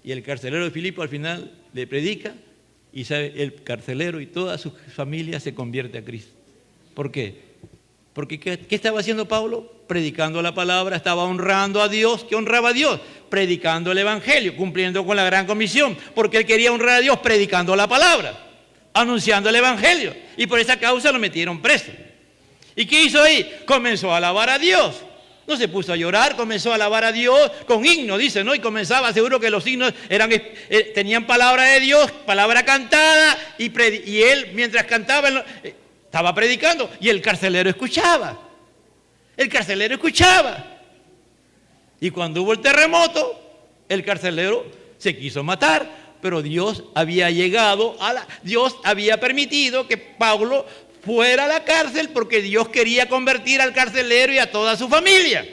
S1: Y el carcelero de Filipo al final le predica y sabe, el carcelero y toda su familia se convierte a Cristo. ¿Por qué? Porque ¿qué estaba haciendo Pablo? Predicando la palabra, estaba honrando a Dios. ¿Qué honraba a Dios? Predicando el Evangelio, cumpliendo con la gran comisión. Porque él quería honrar a Dios predicando la palabra, anunciando el Evangelio. Y por esa causa lo metieron preso. ¿Y qué hizo ahí? Comenzó a alabar a Dios. No se puso a llorar, comenzó a alabar a Dios con himnos, dice, ¿no? Y comenzaba, seguro que los himnos tenían palabra de Dios, palabra cantada, y él, mientras cantaba, estaba predicando, y el carcelero escuchaba. El carcelero escuchaba. Y cuando hubo el terremoto, el carcelero se quiso matar, pero Dios había Dios había permitido que Pablo fuera a la cárcel porque Dios quería convertir al carcelero y a toda su familia.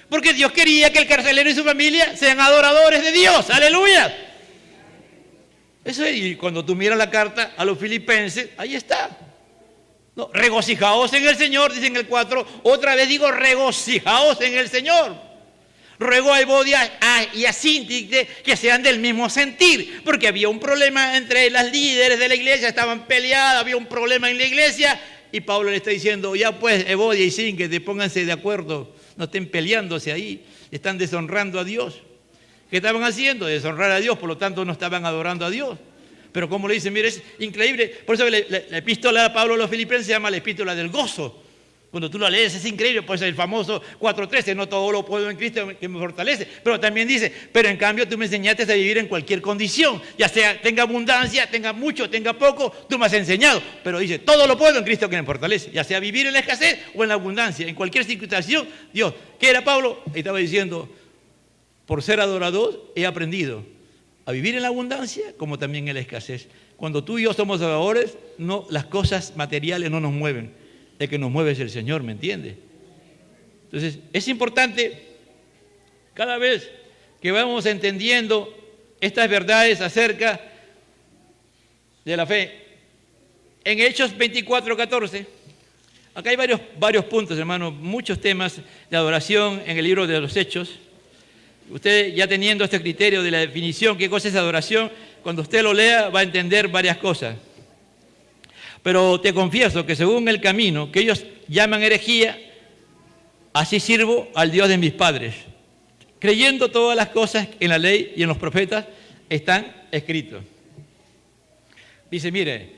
S1: Porque Dios quería que el carcelero y su familia sean adoradores de Dios. ¡Aleluya! Eso, y cuando tú miras la carta a los filipenses, ahí está. No, regocijaos en el Señor, dice en el 4. Otra vez digo, regocijaos en el Señor. Ruego a Evodia y a Síntique que sean del mismo sentir, porque había un problema entre las líderes de la iglesia, estaban peleadas, había un problema en la iglesia, y Pablo le está diciendo, ya pues Evodia y Síntique, pónganse de acuerdo, no estén peleándose ahí, están deshonrando a Dios. ¿Qué estaban haciendo? Deshonrar a Dios, por lo tanto no estaban adorando a Dios. Pero como le dicen, mire, es increíble, por eso la epístola de Pablo a los filipenses se llama la epístola del gozo. Cuando tú lo lees es increíble, pues el famoso 4:13, no todo lo puedo en Cristo que me fortalece. Pero también dice, pero en cambio tú me enseñaste a vivir en cualquier condición, ya sea tenga abundancia, tenga mucho, tenga poco, tú me has enseñado. Pero dice, todo lo puedo en Cristo que me fortalece, ya sea vivir en la escasez o en la abundancia, en cualquier circunstancia. Dios, ¿qué era Pablo? Ahí estaba diciendo, por ser adorador he aprendido a vivir en la abundancia como también en la escasez. Cuando tú y yo somos adoradores, no, las cosas materiales no nos mueven. El que nos mueve es el Señor, ¿me entiende? Entonces, es importante cada vez que vamos entendiendo estas verdades acerca de la fe. En Hechos 24:14, acá hay varios puntos, hermano, muchos temas de adoración en el libro de los Hechos. Usted ya teniendo este criterio de la definición, qué cosa es adoración, cuando usted lo lea va a entender varias cosas. Pero te confieso que según el camino que ellos llaman herejía, así sirvo al Dios de mis padres, creyendo todas las cosas en la ley y en los profetas están escritos. Dice, mire,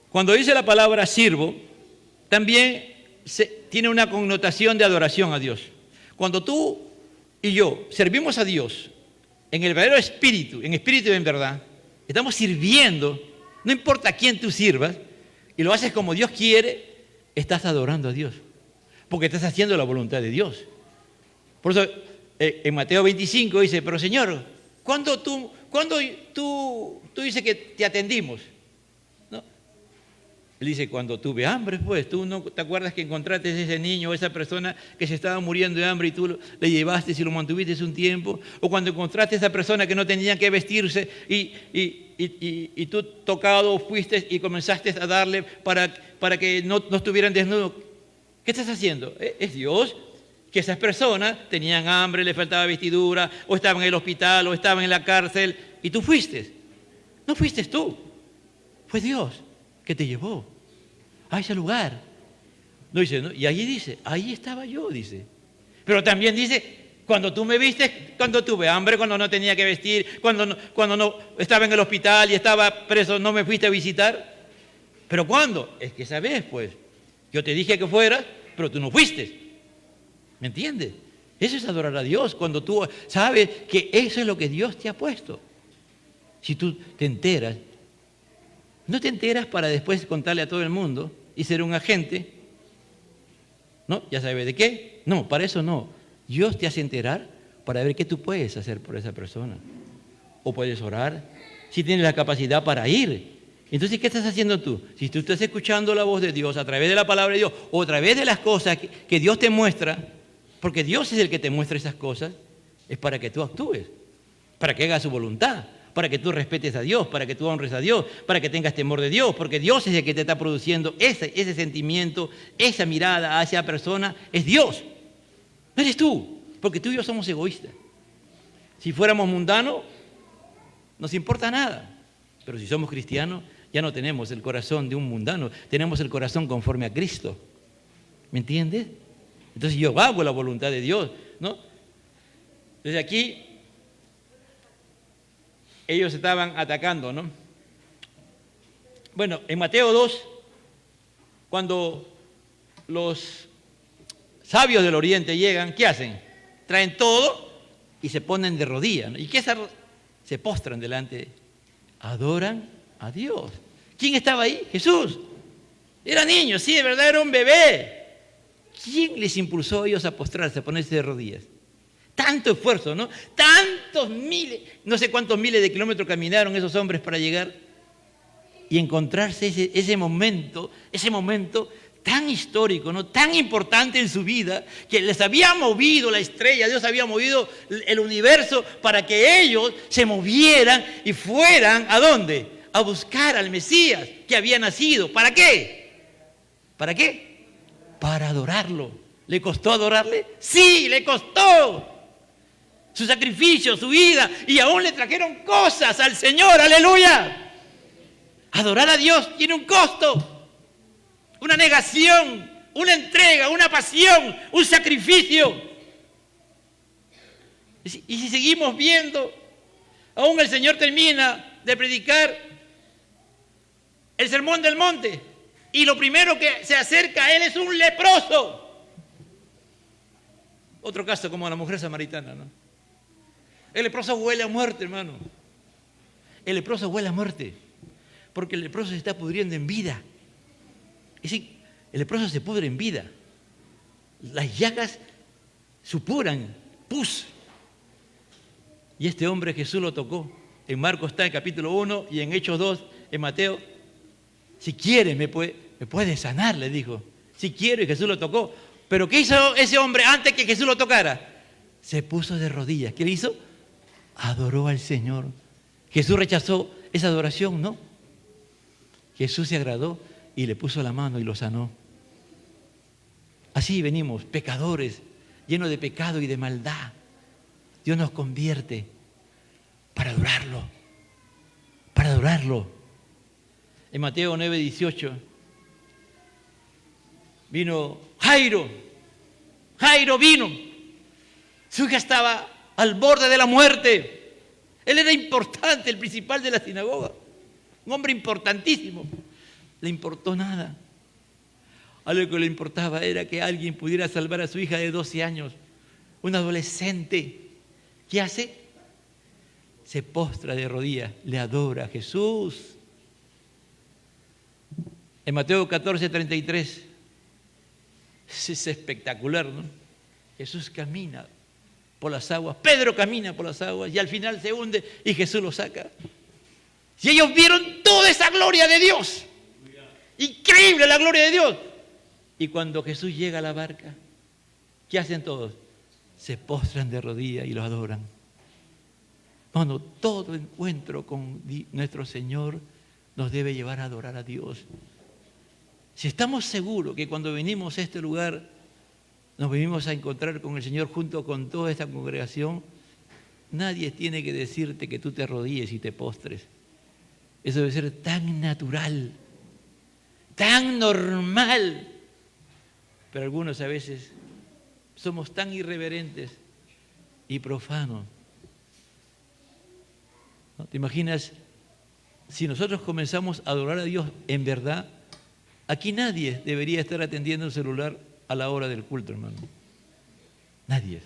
S1: cuando dice la palabra sirvo, también tiene una connotación de adoración a Dios. Cuando tú y yo servimos a Dios en el verdadero espíritu, en espíritu y en verdad, estamos sirviendo. No importa a quién tú sirvas, y lo haces como Dios quiere, estás adorando a Dios, porque estás haciendo la voluntad de Dios. Por eso en Mateo 25 dice, pero Señor, ¿cuándo tú dices que te atendimos? ¿No? Él dice, cuando tuve hambre, pues, tú no te acuerdas que encontraste a ese niño o esa persona que se estaba muriendo de hambre y tú le llevaste y lo mantuviste un tiempo, o cuando encontraste a esa persona que no tenía que vestirse y tú tocado fuiste y comenzaste a darle para que no estuvieran desnudos. ¿Qué estás haciendo? Es Dios que esas personas tenían hambre, les faltaba vestidura, o estaban en el hospital, o estaban en la cárcel, y tú fuiste. No fuiste tú, fue Dios que te llevó a ese lugar. No dice, ¿no? Y allí dice, ahí estaba yo, dice. Pero también dice, cuando tú me viste, cuando tuve hambre, cuando no tenía que vestir, cuando no estaba en el hospital y estaba preso, no me fuiste a visitar. ¿Pero cuándo? Es que esa vez, pues, yo te dije que fueras, pero tú no fuiste. ¿Me entiendes? Eso es adorar a Dios, cuando tú sabes que eso es lo que Dios te ha puesto. Si tú te enteras, no te enteras para después contarle a todo el mundo y ser un agente, ¿no? ¿Ya sabes de qué? No, para eso no. Dios te hace enterar para ver qué tú puedes hacer por esa persona. O puedes orar, si tienes la capacidad para ir. Entonces, ¿qué estás haciendo tú? Si tú estás escuchando la voz de Dios a través de la palabra de Dios o a través de las cosas que Dios te muestra, porque Dios es el que te muestra esas cosas, es para que tú actúes, para que hagas su voluntad, para que tú respetes a Dios, para que tú honres a Dios, para que tengas temor de Dios, porque Dios es el que te está produciendo ese sentimiento, esa mirada hacia la persona, es Dios. No eres tú, porque tú y yo somos egoístas. Si fuéramos mundanos, no nos importa nada, pero si somos cristianos, ya no tenemos el corazón de un mundano, tenemos el corazón conforme a Cristo. ¿Me entiendes? Entonces yo hago la voluntad de Dios, ¿no? Desde aquí, ellos estaban atacando, ¿no? Bueno, en Mateo 2, cuando los sabios del Oriente llegan, ¿qué hacen? Traen todo y se ponen de rodillas, ¿no? ¿Y qué se postran delante? Adoran a Dios. ¿Quién estaba ahí? Jesús. Era niño, sí, de verdad era un bebé. ¿Quién les impulsó a ellos a postrarse, a ponerse de rodillas? Tanto esfuerzo, ¿no? Tantos miles, no sé cuántos miles de kilómetros caminaron esos hombres para llegar y encontrarse ese momento tan histórico, ¿no? Tan importante en su vida, que les había movido la estrella, Dios había movido el universo para que ellos se movieran y fueran, ¿a dónde? A buscar al Mesías que había nacido. ¿Para qué? ¿Para qué? Para adorarlo. ¿Le costó adorarle? Sí, le costó. Su sacrificio, su vida, y aún le trajeron cosas al Señor, aleluya. Adorar a Dios tiene un costo, una negación, una entrega, una pasión, un sacrificio. Y si seguimos viendo, aún el Señor termina de predicar el sermón del monte, y lo primero que se acerca a él es un leproso. Otro caso como la mujer samaritana, ¿no? El leproso huele a muerte, hermano. El leproso huele a muerte, porque el leproso se está pudriendo en vida. Es decir, el leproso se pudre en vida. Las llagas supuran, pus. Y este hombre Jesús lo tocó. En Marcos está en capítulo 1 y en Hechos 2, en Mateo. Si quiere, me puede sanar, le dijo. Si quiere, Jesús lo tocó. Pero ¿qué hizo ese hombre antes que Jesús lo tocara? Se puso de rodillas. ¿Qué le hizo? Adoró al Señor. Jesús rechazó esa adoración, ¿no? Jesús se agradó y le puso la mano y lo sanó. Así venimos, pecadores, llenos de pecado y de maldad. Dios nos convierte para adorarlo, para adorarlo. En Mateo 9:18 vino Jairo. Jairo vino. Su hija estaba al borde de la muerte. Él era importante, el principal de la sinagoga. Un hombre importantísimo. Le importó nada. Algo que le importaba era que alguien pudiera salvar a su hija de 12 años, un adolescente. ¿Qué hace? Se postra de rodillas, le adora a Jesús. En Mateo 14:33, es espectacular, ¿no? Jesús camina por las aguas, Pedro camina por las aguas y al final se hunde y Jesús lo saca. Y ellos vieron toda esa gloria de Dios. Increíble la gloria de Dios. Y cuando Jesús llega a la barca, ¿qué hacen todos? Se postran de rodillas y lo adoran. Bueno, todo encuentro con nuestro Señor nos debe llevar a adorar a Dios. Si estamos seguros que cuando venimos a este lugar nos venimos a encontrar con el Señor junto con toda esta congregación, nadie tiene que decirte que tú te arrodilles y te postres. Eso debe ser tan natural, tan normal. Pero algunos a veces somos tan irreverentes y profanos. ¿No? ¿Te imaginas si nosotros comenzamos a adorar a Dios en verdad, aquí nadie debería estar atendiendo el celular a la hora del culto, hermano. Nadie.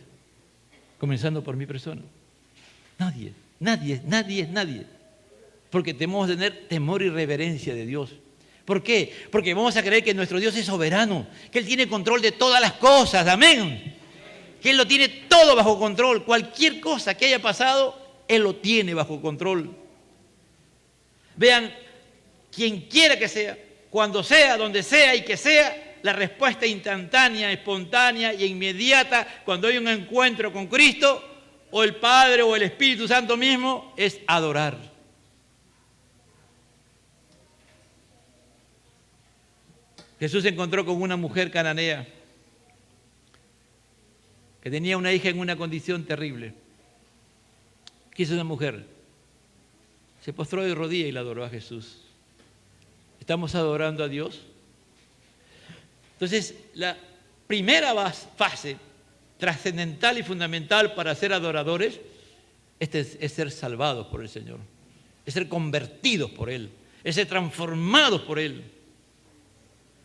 S1: Comenzando por mi persona. Nadie. Porque tenemos que tener temor y reverencia de Dios. ¿Por qué? Porque vamos a creer que nuestro Dios es soberano, que Él tiene control de todas las cosas, amén. Que Él lo tiene todo bajo control. Cualquier cosa que haya pasado, Él lo tiene bajo control. Vean, quien quiera que sea, cuando sea, donde sea y que sea, la respuesta instantánea, espontánea e inmediata cuando hay un encuentro con Cristo, o el Padre o el Espíritu Santo mismo, es adorar. Jesús se encontró con una mujer cananea que tenía una hija en una condición terrible. ¿Qué hizo esa mujer? Se postró de rodillas y la adoró a Jesús. ¿Estamos adorando a Dios? Entonces, la primera fase trascendental y fundamental para ser adoradores es ser salvados por el Señor, es ser convertidos por Él, es ser transformados por Él.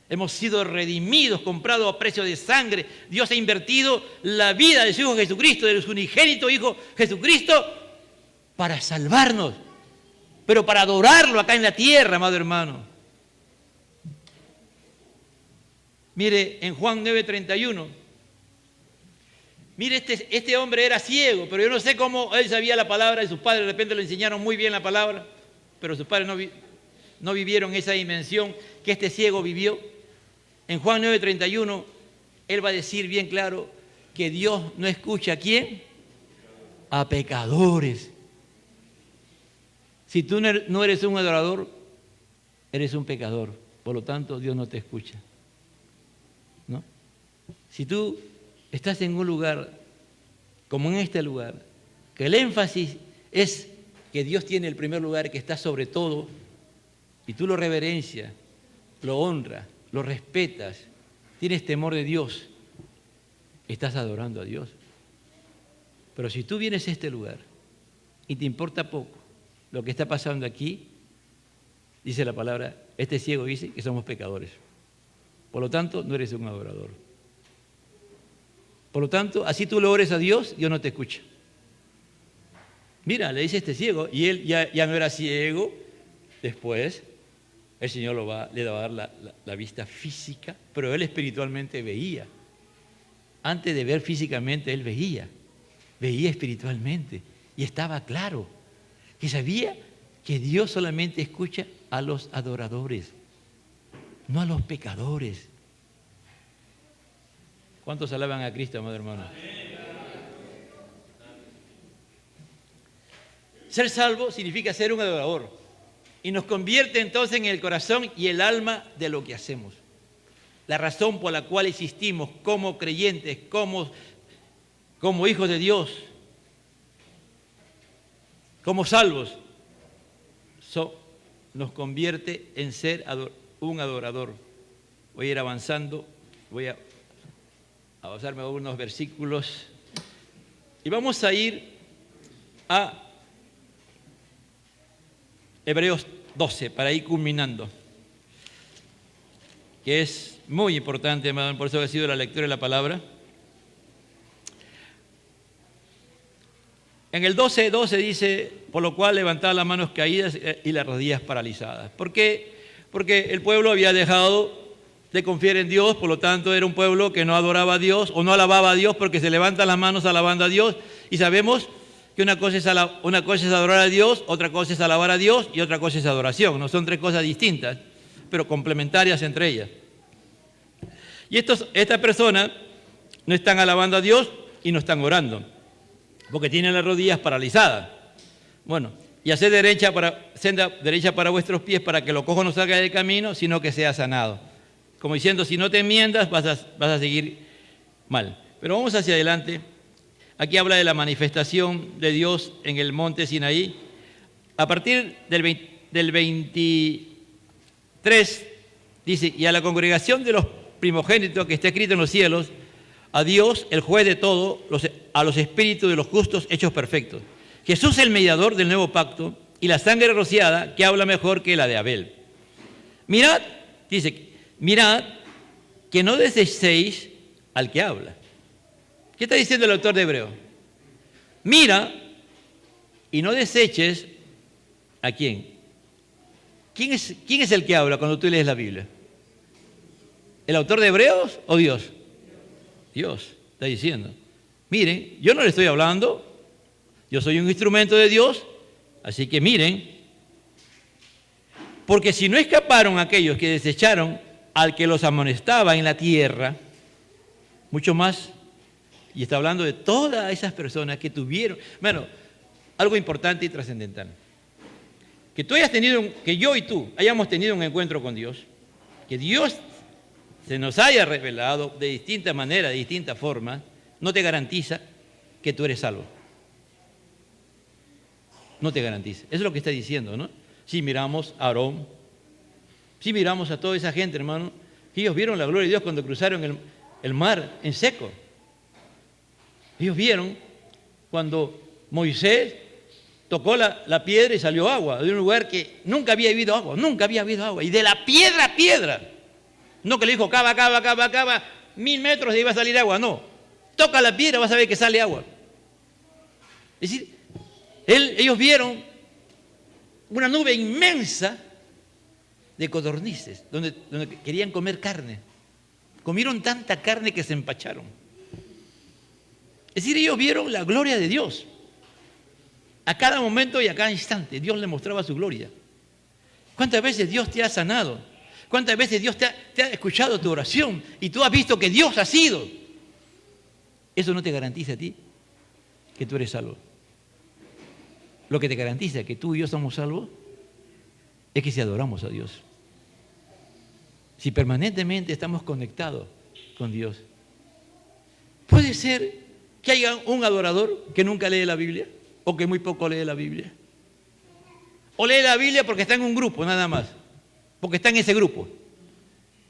S1: Hemos sido redimidos, comprados a precio de sangre. Dios ha invertido la vida de su Hijo Jesucristo, de su unigénito Hijo Jesucristo, para salvarnos, pero para adorarlo acá en la tierra, amado hermano. Mire, en Juan 9:31, mire, este hombre era ciego, pero yo no sé cómo él sabía la palabra, y sus padres de repente le enseñaron muy bien la palabra, pero sus padres no vivieron esa dimensión que este ciego vivió. En Juan 9:31, él va a decir bien claro que Dios no escucha ¿a quién? A pecadores. Si tú no eres un adorador, eres un pecador. Por lo tanto, Dios no te escucha. ¿No? Si tú estás en un lugar, como en este lugar, que el énfasis es que Dios tiene el primer lugar, que está sobre todo, y tú lo reverencias, lo honras, lo respetas, tienes temor de Dios, estás adorando a Dios. Pero si tú vienes a este lugar y te importa poco lo que está pasando aquí, dice la palabra, este ciego dice que somos pecadores. Por lo tanto, no eres un adorador. Por lo tanto, así tú lo ores a Dios, Dios no te escucha. Mira, le dice este ciego, y él ya no era ciego. Después, el Señor le va a dar la vista física, pero él espiritualmente veía. Antes de ver físicamente, él veía espiritualmente. Y estaba claro que sabía que Dios solamente escucha a los adoradores, no a los pecadores. ¿Cuántos alaban a Cristo, amado hermano? Ser salvo significa ser un adorador y nos convierte entonces en el corazón y el alma de lo que hacemos. La razón por la cual existimos como creyentes, como hijos de Dios, como salvos, nos convierte en ser un adorador. Voy a ir avanzando, voy a avanzarme a unos versículos y vamos a ir a Hebreos 12 para ir culminando, que es muy importante, hermano, por eso ha sido la lectura de la palabra. En el 12:12 dice, por lo cual levantad las manos caídas y las rodillas paralizadas. ¿Por qué? Porque el pueblo había dejado de confiar en Dios, por lo tanto era un pueblo que no adoraba a Dios o no alababa a Dios, porque se levantan las manos alabando a Dios, y sabemos que una cosa es adorar a Dios, otra cosa es alabar a Dios y otra cosa es adoración. No son tres cosas distintas, pero complementarias entre ellas. Y estas personas no están alabando a Dios y no están orando, porque tienen las rodillas paralizadas. Bueno, y haced senda derecha para vuestros pies, para que lo cojo no salga del camino, sino que sea sanado. Como diciendo, si no te enmiendas, vas a seguir mal. Pero vamos hacia adelante. Aquí habla de la manifestación de Dios en el monte Sinaí. A partir del 23, dice, y a la congregación de los primogénitos que está escrito en los cielos, a Dios, el juez de todo, a los espíritus de los justos hechos perfectos. Jesús, el mediador del nuevo pacto, y la sangre rociada, que habla mejor que la de Abel. Mirad, dice, mirad que no desechéis al que habla. ¿Qué está diciendo el autor de Hebreo? Mira y no deseches ¿a quién? ¿Quién es el que habla cuando tú lees la Biblia? ¿El autor de Hebreos o Dios? Dios está diciendo. Miren, yo no le estoy hablando, yo soy un instrumento de Dios, así que miren, porque si no escaparon aquellos que desecharon al que los amonestaba en la tierra, mucho más, y está hablando de todas esas personas que tuvieron, bueno, algo importante y trascendental, que tú hayas tenido, que yo y tú hayamos tenido un encuentro con Dios, que Dios se nos haya revelado de distinta manera, de distinta forma, no te garantiza que tú eres salvo. No te garantiza. Eso es lo que está diciendo, ¿no? Si miramos a Aarón, si miramos a toda esa gente, hermano, ellos vieron la gloria de Dios cuando cruzaron el mar en seco. Ellos vieron cuando Moisés tocó la piedra y salió agua, de un lugar que nunca había habido agua, nunca había habido agua. Y de la piedra a piedra. No que le dijo, cava, 1000 metros y iba a salir agua, no. Toca la piedra, vas a ver que sale agua. Es decir, ellos vieron una nube inmensa de codornices, donde querían comer carne. Comieron tanta carne que se empacharon. Es decir, ellos vieron la gloria de Dios. A cada momento y a cada instante Dios le mostraba su gloria. ¿Cuántas veces Dios te ha sanado? ¿Cuántas veces Dios te ha escuchado tu oración y tú has visto que Dios ha sido? Eso no te garantiza a ti que tú eres salvo. Lo que te garantiza que tú y yo somos salvos es que si adoramos a Dios. Si permanentemente estamos conectados con Dios. Puede ser que haya un adorador que nunca lee la Biblia o que muy poco lee la Biblia. O lee la Biblia porque está en un grupo nada más. Porque está en ese grupo.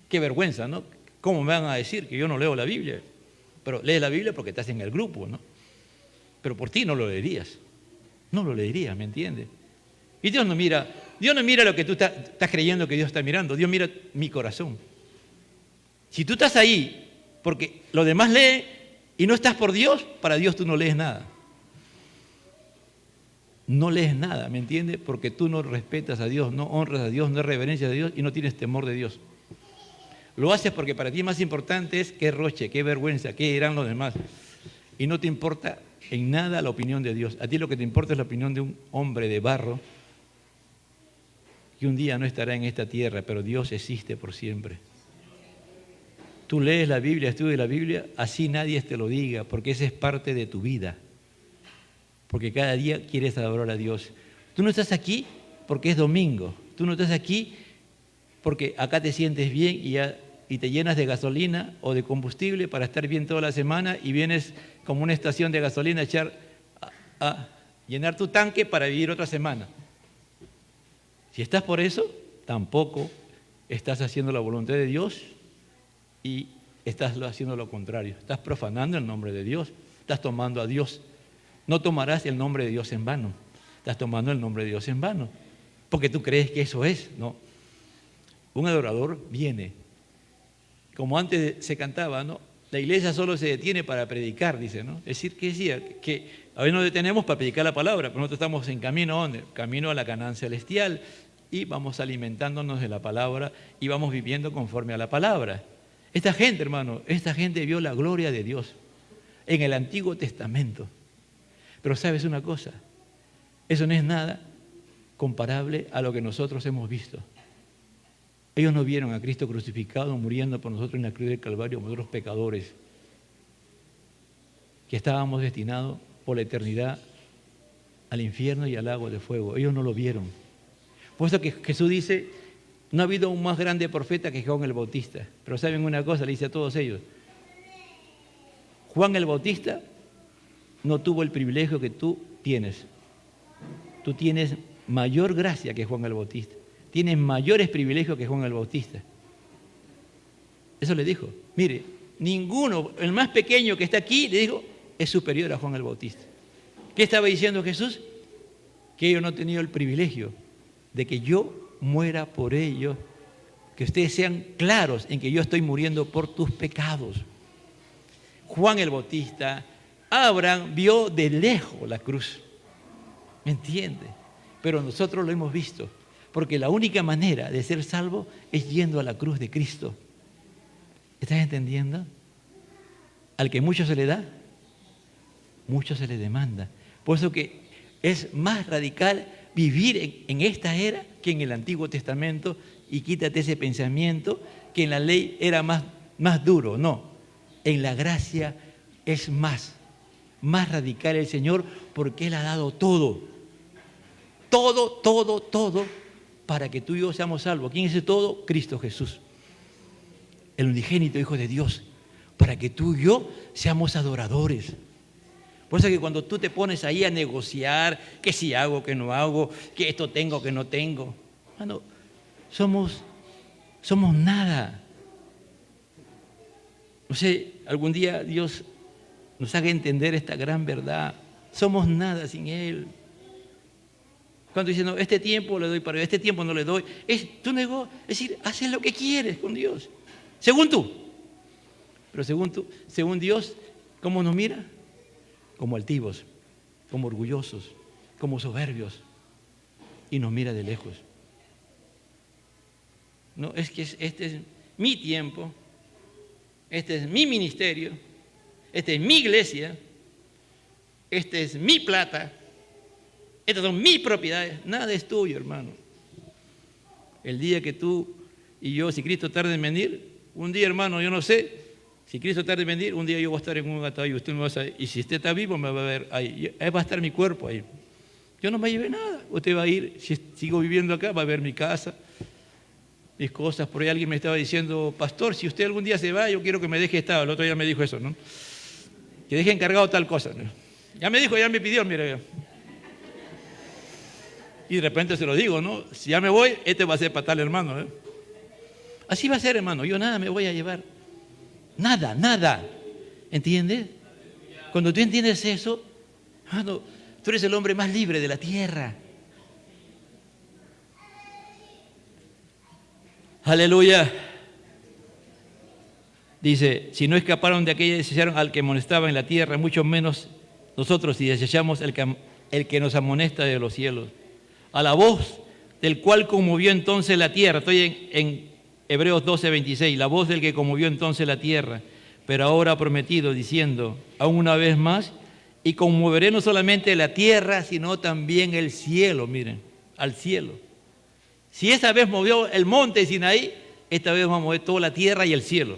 S1: Qué vergüenza, ¿no? ¿Cómo me van a decir que yo no leo la Biblia? Pero lees la Biblia porque estás en el grupo, ¿no? Pero por ti no lo leerías. No lo leerías, ¿me entiendes? Y Dios no mira lo que tú estás creyendo que Dios está mirando. Dios mira mi corazón. Si tú estás ahí porque los demás leen y no estás por Dios, para Dios tú no lees nada. No lees nada, ¿me entiendes? Porque tú no respetas a Dios, no honras a Dios, no reverencias a Dios y no tienes temor de Dios. Lo haces porque para ti más importante es qué roche, qué vergüenza, qué dirán los demás. Y no te importa en nada la opinión de Dios. A ti lo que te importa es la opinión de un hombre de barro que un día no estará en esta tierra, pero Dios existe por siempre. Tú lees la Biblia, estudias la Biblia, así nadie te lo diga, porque esa es parte de tu vida. Porque cada día quieres adorar a Dios. Tú no estás aquí porque es domingo. Tú no estás aquí porque acá te sientes bien y te llenas de gasolina o de combustible para estar bien toda la semana y vienes como una estación de gasolina a llenar tu tanque para vivir otra semana. Si estás por eso, tampoco estás haciendo la voluntad de Dios y estás haciendo lo contrario. Estás profanando el nombre de Dios. Estás tomando a Dios. No tomarás el nombre de Dios en vano. Estás tomando el nombre de Dios en vano. Porque tú crees que eso es, ¿no? Un adorador viene. Como antes se cantaba, ¿no? La iglesia solo se detiene para predicar, dice, ¿no? Es decir, ¿qué decía? Que a veces nos detenemos para predicar la palabra, pero nosotros estamos en camino ¿a dónde? Camino a la Canaán celestial y vamos alimentándonos de la palabra y vamos viviendo conforme a la palabra. Esta gente, hermano, esta gente vio la gloria de Dios en el Antiguo Testamento. Pero ¿sabes una cosa? Eso no es nada comparable a lo que nosotros hemos visto. Ellos no vieron a Cristo crucificado muriendo por nosotros en la cruz del Calvario, nosotros pecadores, que estábamos destinados por la eternidad al infierno y al lago de fuego. Ellos no lo vieron. Por eso que Jesús dice, no ha habido un más grande profeta que Juan el Bautista. Pero ¿saben una cosa? Le dice a todos ellos. Juan el Bautista no tuvo el privilegio que tú tienes. Tú tienes mayor gracia que Juan el Bautista. Tienes mayores privilegios que Juan el Bautista. Eso le dijo. Mire, ninguno, el más pequeño que está aquí, le dijo, es superior a Juan el Bautista. ¿Qué estaba diciendo Jesús? que ellos no han tenido el privilegio de que yo muera por ellos, que ustedes sean claros en que yo estoy muriendo por tus pecados. Juan el Bautista, Abraham vio de lejos la cruz, ¿me entiende? Pero nosotros lo hemos visto, porque la única manera de ser salvo es yendo a la cruz de Cristo. ¿Estás entendiendo? Al que mucho se le da, mucho se le demanda. Por eso que es más radical vivir en esta era que en el Antiguo Testamento, y quítate ese pensamiento que en la ley era más duro. No, en la gracia es más radical el Señor, porque Él ha dado todo, para que tú y yo seamos salvos. ¿Quién es ese todo? Cristo Jesús, el unigénito Hijo de Dios, para que tú y yo seamos adoradores. Por eso que cuando tú te pones ahí a negociar, que si hago, que no hago, que esto tengo, que no tengo, bueno, somos nada. No sé, algún día Dios nos haga entender esta gran verdad. Somos nada sin Él. Cuando dicen, no, este tiempo le doy para Dios, este tiempo no le doy, es decir, haces lo que quieres con Dios, según tú. Pero según Dios, ¿cómo nos mira? Como altivos, como orgullosos, como soberbios, y nos mira de lejos. No, es que este es mi tiempo, este es mi ministerio, esta es mi iglesia, esta es mi plata, estas son mis propiedades, nada es tuyo, hermano. El día que tú y yo, si Cristo tarda en venir, un día, hermano, yo no sé, si Cristo tarda en venir, un día yo voy a estar en un ataúd y usted me va a saber, y si usted está vivo me va a ver ahí, ahí va a estar mi cuerpo ahí. Yo no me llevé nada, usted va a ir, si sigo viviendo acá, va a ver mi casa, mis cosas. Por ahí alguien me estaba diciendo, pastor, si usted algún día se va, yo quiero que me deje estado. El otro día me dijo eso, ¿no? Que deje encargado tal cosa, ¿no? Ya me dijo, ya me pidió, mira. Y de repente se lo digo, ¿no? Si ya me voy, este va a ser para tal hermano, ¿eh? Así va a ser, hermano, yo nada me voy a llevar. Nada. ¿Entiendes? Cuando tú entiendes eso, hermano, tú eres el hombre más libre de la tierra. Aleluya. Dice, si no escaparon de aquella y desecharon al que amonestaba en la tierra, mucho menos nosotros si desechamos el que nos amonesta de los cielos. A la voz del cual conmovió entonces la tierra. Estoy en Hebreos 12:26. La voz del que conmovió entonces la tierra, pero ahora ha prometido, diciendo, aún una vez más, y conmoveré no solamente la tierra, sino también el cielo. Miren, al cielo. Si esa vez movió el monte de Sinaí, esta vez va a mover toda la tierra y el cielo.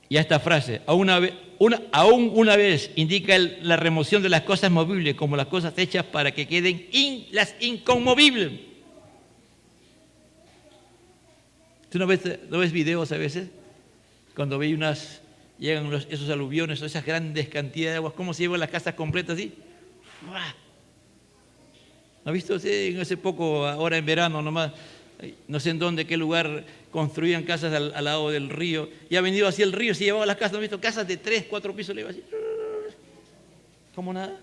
S1: Y esta frase, aún una vez, indica la remoción de las cosas movibles como las cosas hechas para que queden las inconmovibles. ¿Tú no ves videos a veces? Cuando llegan esos aluviones, esas grandes cantidades de aguas, ¿cómo se llevan las casas completas así? ¿No ha visto? Sí, hace poco, ahora en verano nomás, no sé en dónde, qué lugar, construían casas al lado del río, y ha venido así el río, se llevaba las casas, ¿no ha visto? Casas de 3, 4 pisos, le iba así, como nada.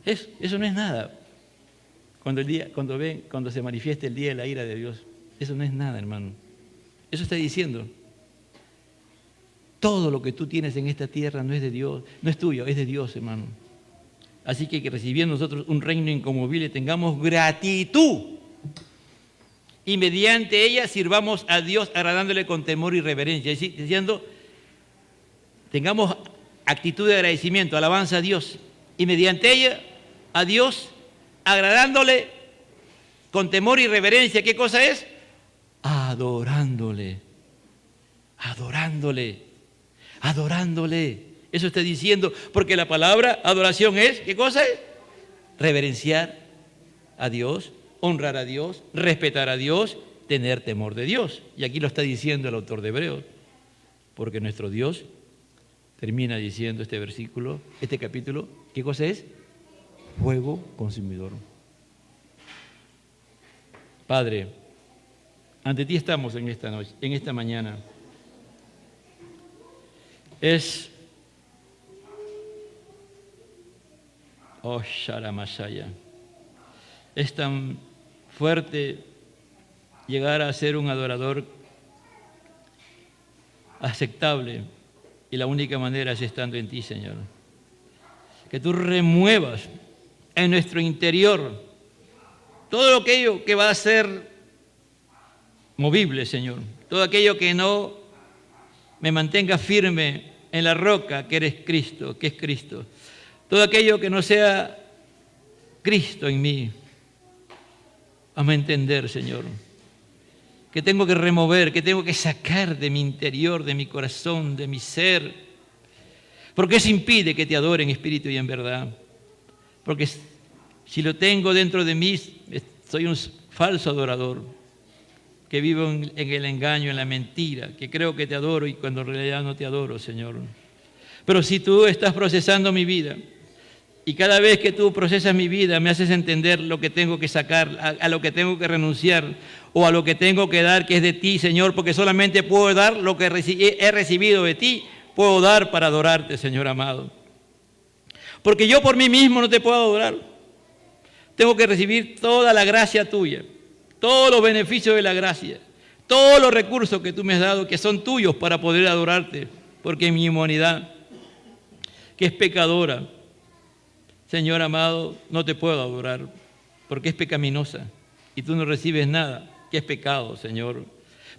S1: Eso no es nada. Cuando se manifieste el día de la ira de Dios, eso no es nada, hermano. Eso está diciendo, todo lo que tú tienes en esta tierra no es de Dios, no es tuyo, es de Dios, hermano. Así que recibiendo nosotros un reino inconmovible, tengamos gratitud y mediante ella sirvamos a Dios agradándole con temor y reverencia. Diciendo, tengamos actitud de agradecimiento, alabanza a Dios y mediante ella a Dios agradándole con temor y reverencia. ¿Qué cosa es? Adorándole. Eso está diciendo, porque la palabra adoración es, ¿qué cosa es? Reverenciar a Dios, honrar a Dios, respetar a Dios, tener temor de Dios. Y aquí lo está diciendo el autor de Hebreos, porque nuestro Dios termina diciendo este versículo, este capítulo, ¿qué cosa es? Fuego consumidor. Padre, ante ti estamos en esta noche, en esta mañana. Es Oh, Sharamasaya. Es tan fuerte llegar a ser un adorador aceptable, y la única manera es estando en ti, Señor. Que tú remuevas en nuestro interior todo aquello que va a ser movible, Señor. Todo aquello que no me mantenga firme en la roca que eres Cristo, que es Cristo. Todo aquello que no sea Cristo en mí. Hazme entender, Señor, que tengo que remover, que tengo que sacar de mi interior, de mi corazón, de mi ser. Porque eso impide que te adore en espíritu y en verdad. Porque si lo tengo dentro de mí, soy un falso adorador, que vivo en el engaño, en la mentira, que creo que te adoro y cuando en realidad no te adoro, Señor. Pero si tú estás procesando mi vida, y cada vez que tú procesas mi vida me haces entender lo que tengo que sacar, a lo que tengo que renunciar, o a lo que tengo que dar, que es de ti, Señor, porque solamente puedo dar lo que he recibido de ti, puedo dar para adorarte, Señor amado. Porque yo por mí mismo no te puedo adorar. Tengo que recibir toda la gracia tuya, todos los beneficios de la gracia, todos los recursos que tú me has dado, que son tuyos para poder adorarte, porque mi humanidad, que es pecadora, Señor amado, no te puedo adorar, porque es pecaminosa, y tú no recibes nada, que es pecado, Señor.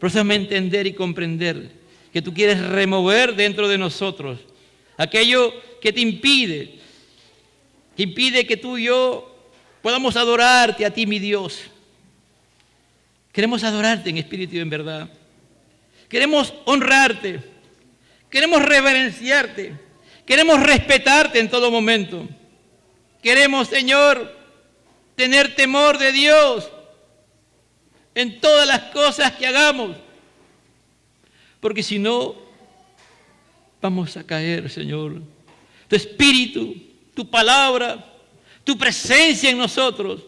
S1: Por eso hazme entender y comprender que tú quieres remover dentro de nosotros aquello que te impide que tú y yo podamos adorarte a ti, mi Dios. Queremos adorarte en espíritu y en verdad. Queremos honrarte. Queremos reverenciarte. Queremos respetarte en todo momento. Queremos, Señor, tener temor de Dios en todas las cosas que hagamos. Porque si no, vamos a caer, Señor. Tu espíritu, tu palabra, tu presencia en nosotros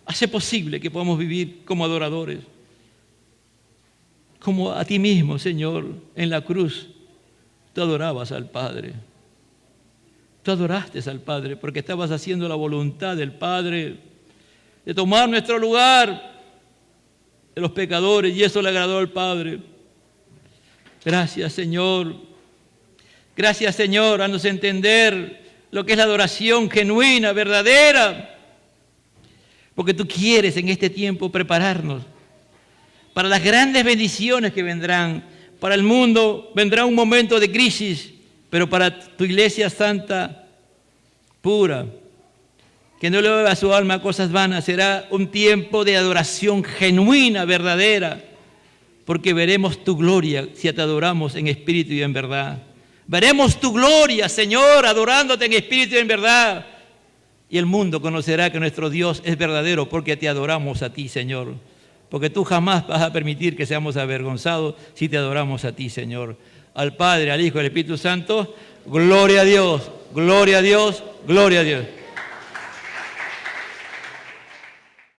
S1: hace posible que podamos vivir como adoradores. Como a ti mismo, Señor, en la cruz, tú adorabas al Padre. Tú adoraste al Padre porque estabas haciendo la voluntad del Padre de tomar nuestro lugar de los pecadores, y eso le agradó al Padre. Gracias, Señor. Gracias, Señor, haznos entender lo que es la adoración genuina, verdadera. Porque tú quieres en este tiempo prepararnos para las grandes bendiciones que vendrán. Para el mundo vendrá un momento de crisis, pero para tu iglesia santa, pura, que no le beba a su alma a cosas vanas, será un tiempo de adoración genuina, verdadera, porque veremos tu gloria si te adoramos en espíritu y en verdad. Veremos tu gloria, Señor, adorándote en espíritu y en verdad. Y el mundo conocerá que nuestro Dios es verdadero porque te adoramos a ti, Señor. Porque tú jamás vas a permitir que seamos avergonzados si te adoramos a ti, Señor. Al Padre, al Hijo y al Espíritu Santo, gloria a Dios, gloria a Dios, gloria a Dios.